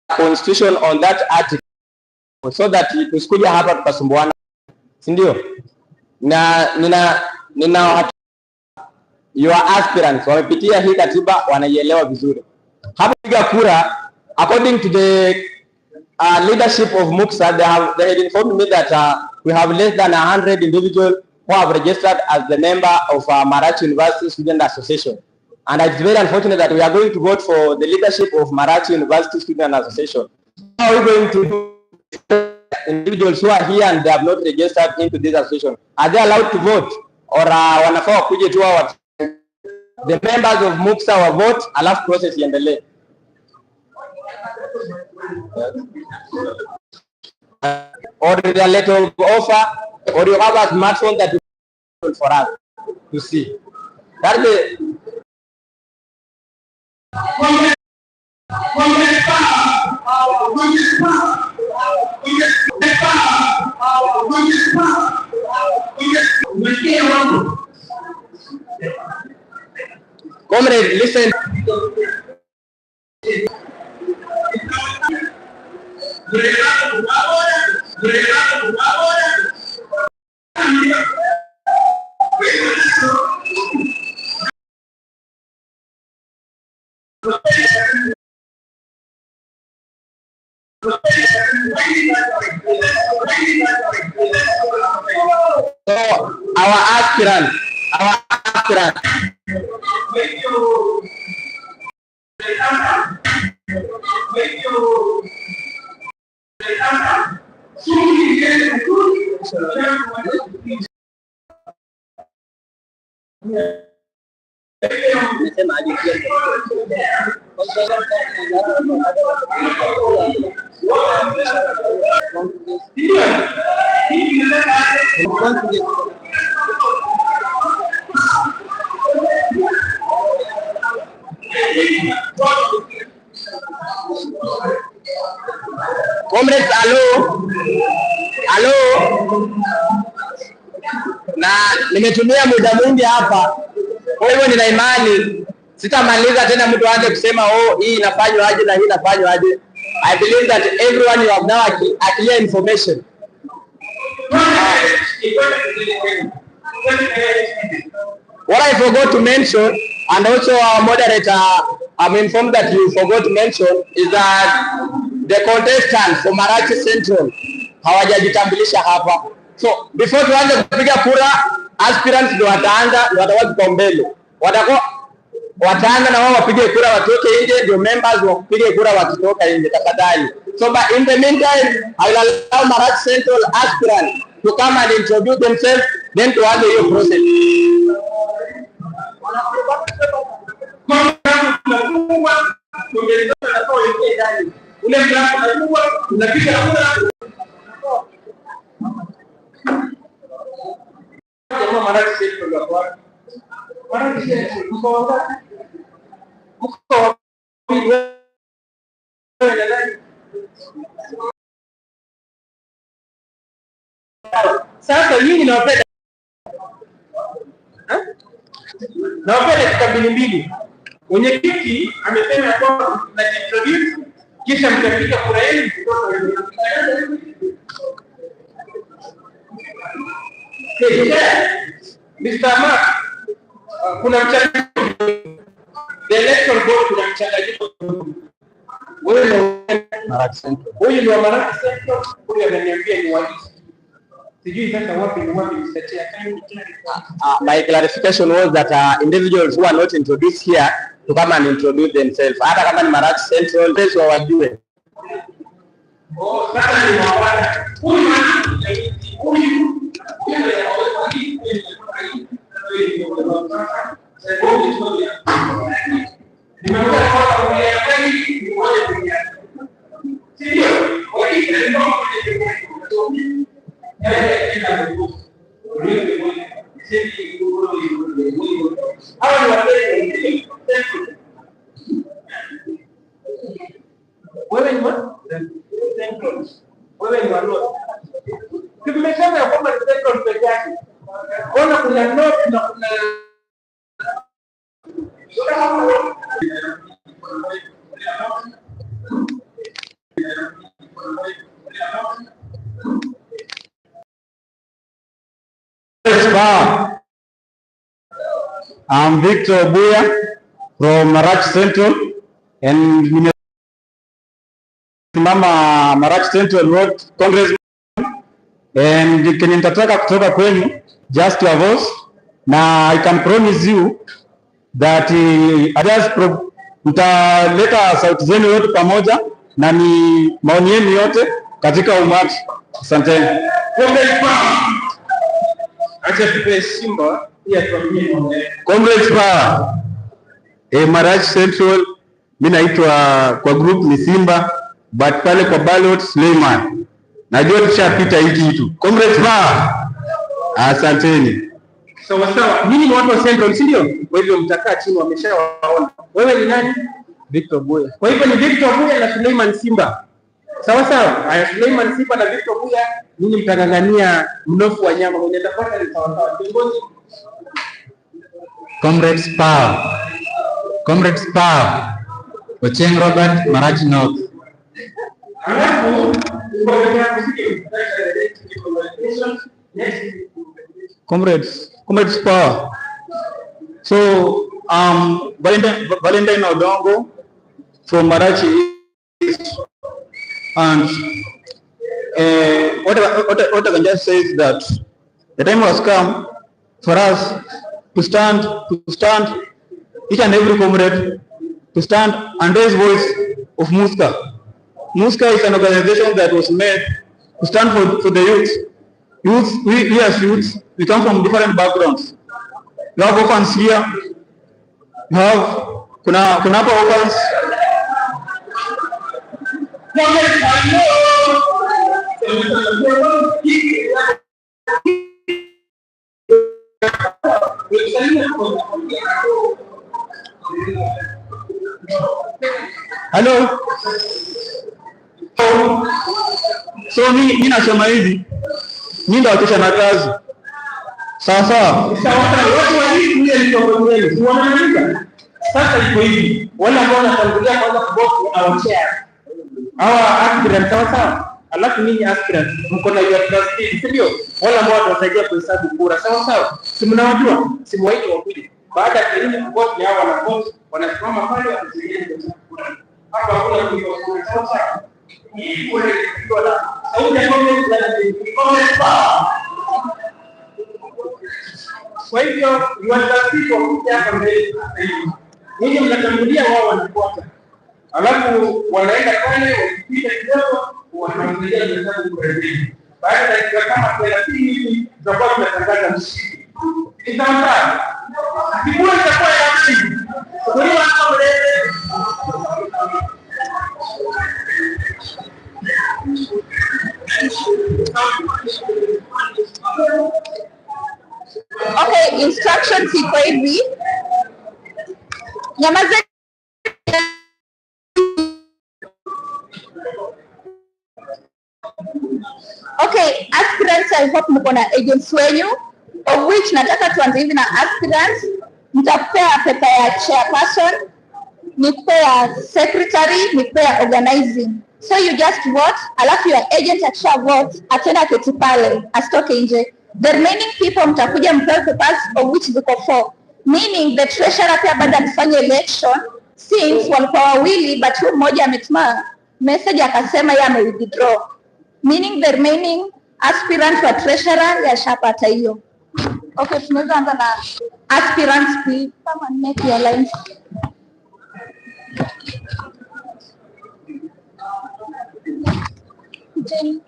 constitution on that article so that tusikuja hapa tukasumbuana, si ndio? Nina your aspirants wamepitia hii katiba, wanaielewa vizuri. Hapa piga kura according to the leadership of Muksa. They had informed me that we have less than 100 individuals who have registered as the member of Marachi University Student Association. And it's very unfortunate that we are going to vote for the leadership of Marachi University Student Association. How are we going to do individuals who are here and they have not registered into this association? Are they allowed to vote? Or wanafaa kuje tu the members of Muksa wa vote alafu process iendelee? Or a letter of offer, or you have a smartphone that is for us to see. That's the comrade, listen. So our aspirant. Comrades, hello. Na nimetumia muda mwingi hapa, kwa hivyo nina imani sitamaliza tena mtu aanze kusema hii inafanywa aje na hii inafanywa aje. I believe that everyone you have now a clear information. What I forgot to mention, and also our moderator, I'm informed that you forgot to mention, is that the contestants for Marachi Central hawajajitambulisha hapa. So before tuanze kupiga kura, aspirants ndio wataanza, ndio watakuwa kipaumbele. Wataanza na wao wapige kura watoke nje, ndio members wapige kura wakitoka nje, tafadhali. So but in the meantime, I will allow Marachi Central aspirants to come and introduce themselves, then to have the process. unafungwa, kuongeza na kwa yeye ndani. Ule mlango unafungwa, unapiga kura. Jamaa Marachi sasa ndio kwa. Marachi sasa mko wangapi? Mko sasa nyinyi nawapenda. Nawapenda kabili mbili. Mwenyekiti amesema kwamba mnajiintroduce kisha mtapiga kura yenu kutoka Mr. Mark, kuna mchanganyiko. The election board kuna mchanganyiko. Wewe ni Marachi Central. Huyu ni wa Marachi Central, huyu ananiambia ni wa East. Sijui sasa wapi ni wapi msetia. My clarification was that individuals who are not introduced here to come and introduce themselves. Hata kama ni Marachi Central, basi wawajue. Oh, sasa ni mawada. Huyu kimesema ya kwamba ni central peke yake. Ona kuna north na kuna I'm Victor Buya from Marachi Central and nimesimama Marachi Central Road Congress and nitataka kutoka kwenu just a voice na I can promise you that mtaleta sauti zenu yote pamoja na ni maoni yenu yote katika umati. Asanteni. acha tupe Simba pia tuambie Comrades Power. Marachi Central, mimi naitwa kwa group ni Simba but pale kwa ballot Suleiman. Najua tushapita hiki kitu. Comrades Power. Asanteni. Sawa sawa. Nyinyi ni watu wa Central, si ndio? Kwa hivyo mtakaa chini wameshawaona. Wewe ni nani? Victor Buya. Kwa hivyo ni Victor Buya na Suleiman Simba. Sawa sawa. Haya, Suleiman Simba na Victor Buya, nyinyi mtangangania mnofu wa nyama. Mwenye tafaka ni sawa sawa. Viongozi. Comrades Power. Comrades Power. Ocheng Robert, Marachi North. Comrades Power. So Valentine Odongo from Marachi East, and what I can just say is that the time has come for us to stand each and every comrade to stand and raise voice of Muska. Muska is an organization that was made to stand for the youth. We as youths, we come from different backgrounds. You have orphans here. You have kuna hapa orphans. Hello. So mimi nasema hivi. Mimi ndo akisha na kazi. Sawa sawa. Watu wa hii ndio ndio ndio wanaandika. Sasa iko hivi. Wale ambao wanatangulia kwanza kubofu awachia. Hawa aspirant sawa sawa. Alafu ninyi aspirant mko na your trustee, si ndio? Wale ambao watasaidia kuhesabu kura sawa sawa. Si mnawajua? Si mwaiti wakuje. Baada ya elimu kubofu hao wanabofu wanasimama pale wanasaidia kuhesabu kura. Hapa hakuna kuiba kura sawa sawa. Hii kule ndio la. Sauti ya Congress Power. Kwa hivyo ni watafiti wa kuja hapa mbele. Ninyi mnatangulia, wao wanafuata. Alafu wanaenda pale wakipita kidogo wanaangalia hesabu kwa rejea. Baada ya dakika kama 30 hivi tutakuwa tunatangaza mshindi. Ni sawa sawa. Kiburi itakuwa ya mshindi. Kwa hiyo watu mbele Okay, instructions iko hivi. Nyamaza. Okay, aspirants, I hope mko na agents wenyu, of which nataka tuanze hivi na aspirants. Mtapea pepa ya chairperson, nipea secretary, nipea organizing. So you just vote, alafu your agent akisha vote, atenda keti pale, asitoke nje. The remaining people mtakuja mpewe papers, of which ziko 4. Meaning the treasurer pia baada ya kufanya election, since walikuwa wawili but huyu mmoja ametuma message akasema yeye ame-withdraw. Meaning the remaining aspirant wa treasurer yashapata hiyo. Okay, tunaweza anza na aspirants please. Come on, make your lines. Jane.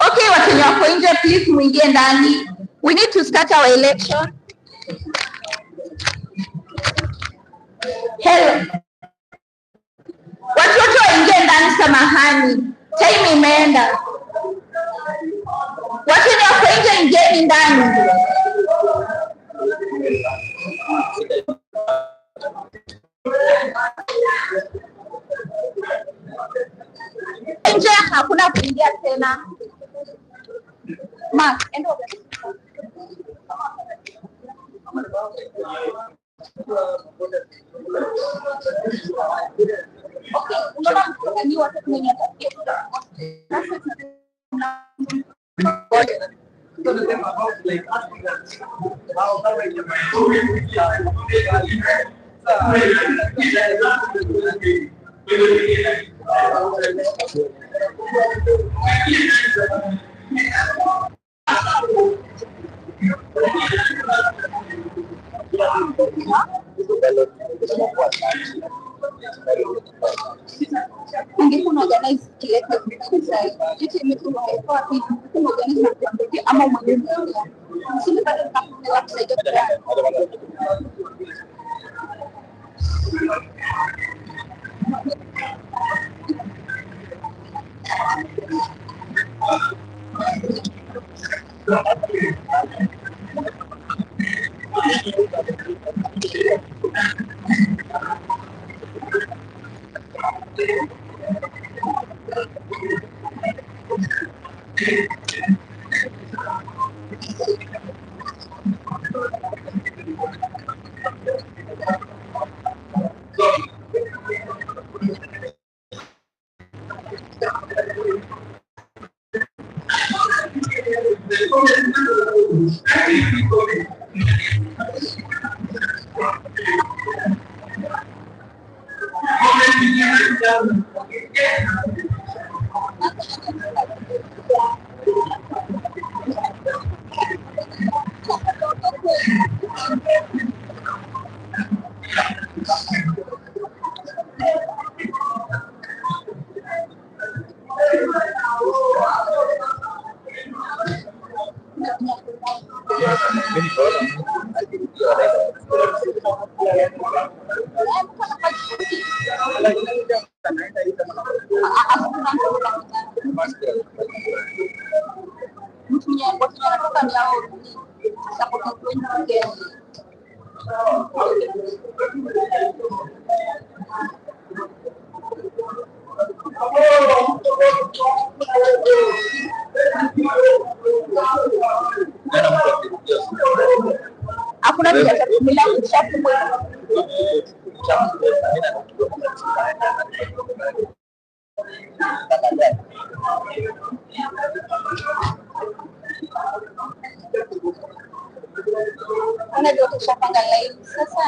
Okay, watu wako nje please muingie ndani. We need to start our election. Hello. Watu wote waingie ndani, samahani. Time imeenda. Watu wako nje, ingieni ndani. Nje hakuna kuingia tena. Mark, enda over. Okay, unaona ni watu wenye tabia. Hakuna biashara bila uchafu mwingi. Mbona ndio tushapanga live sasa?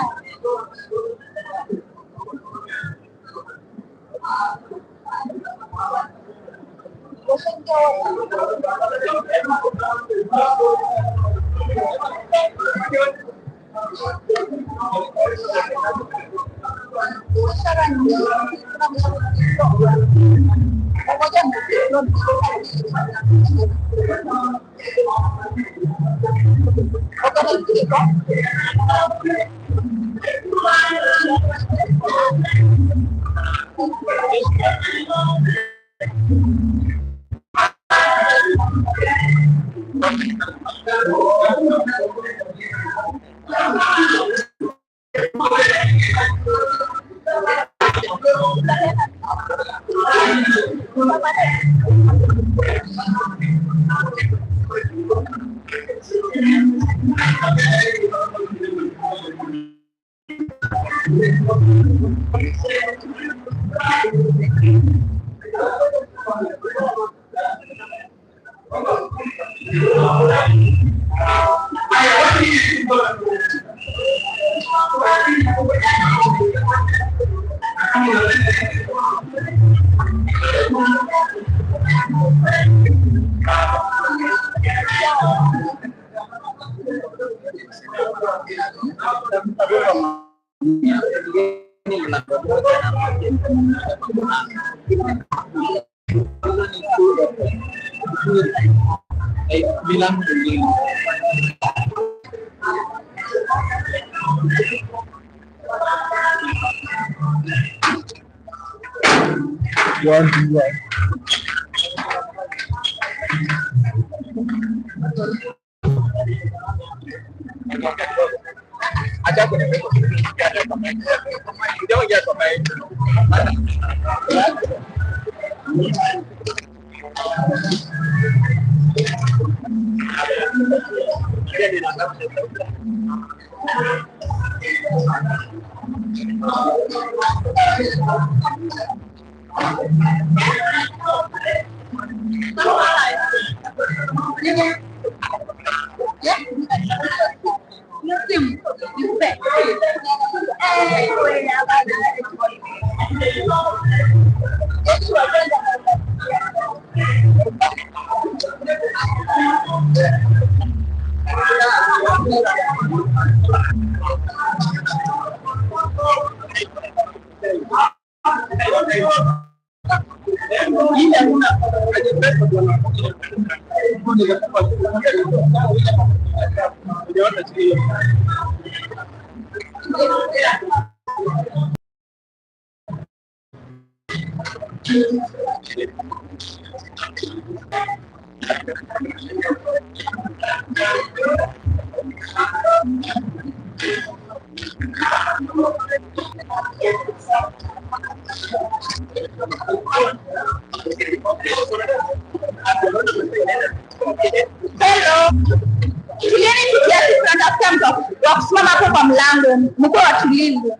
Mko watulivu,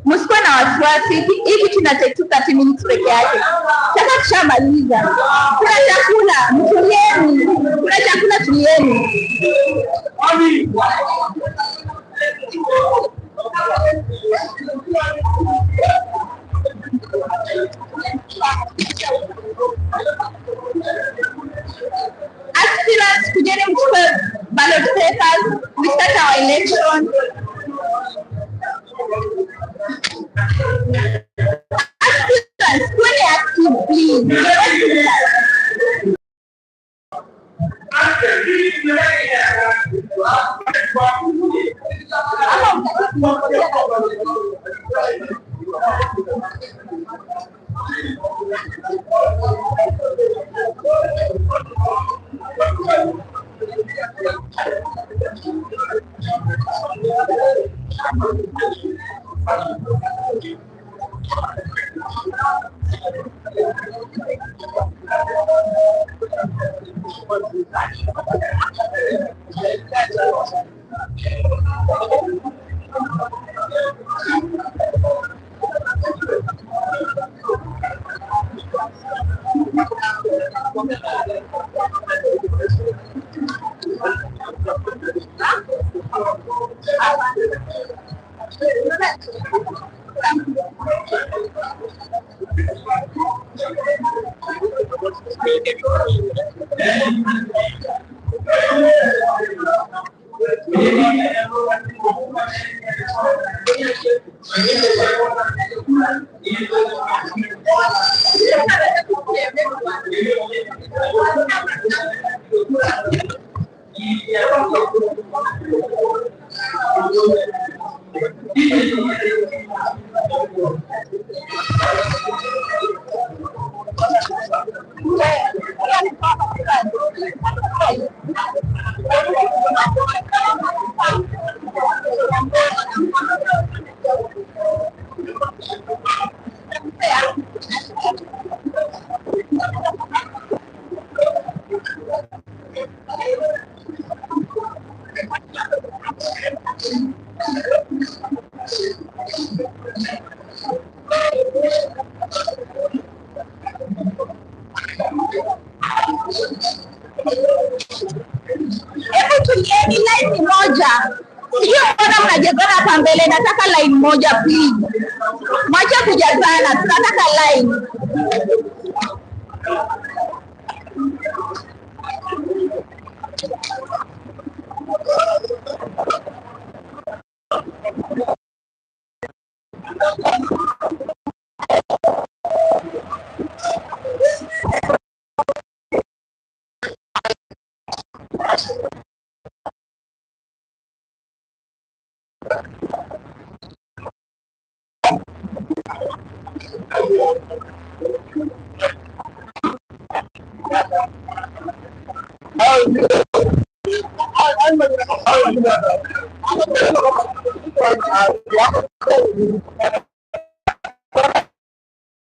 msikuwe na wasiwasi. Hiki tunatake 30 minutes peke yake. Sasa tushamaliza. Kuna chakula, mtulieni. Kuna chakula, tulieni. Aspirants, kujeni mchukue ballot papers. We start our election. Aspirants, kwenye active, please. Hebu tulieni line moja. Sio mbona mnajazana hapa mbele, nataka line moja please. Mwache kujazana, tunataka line.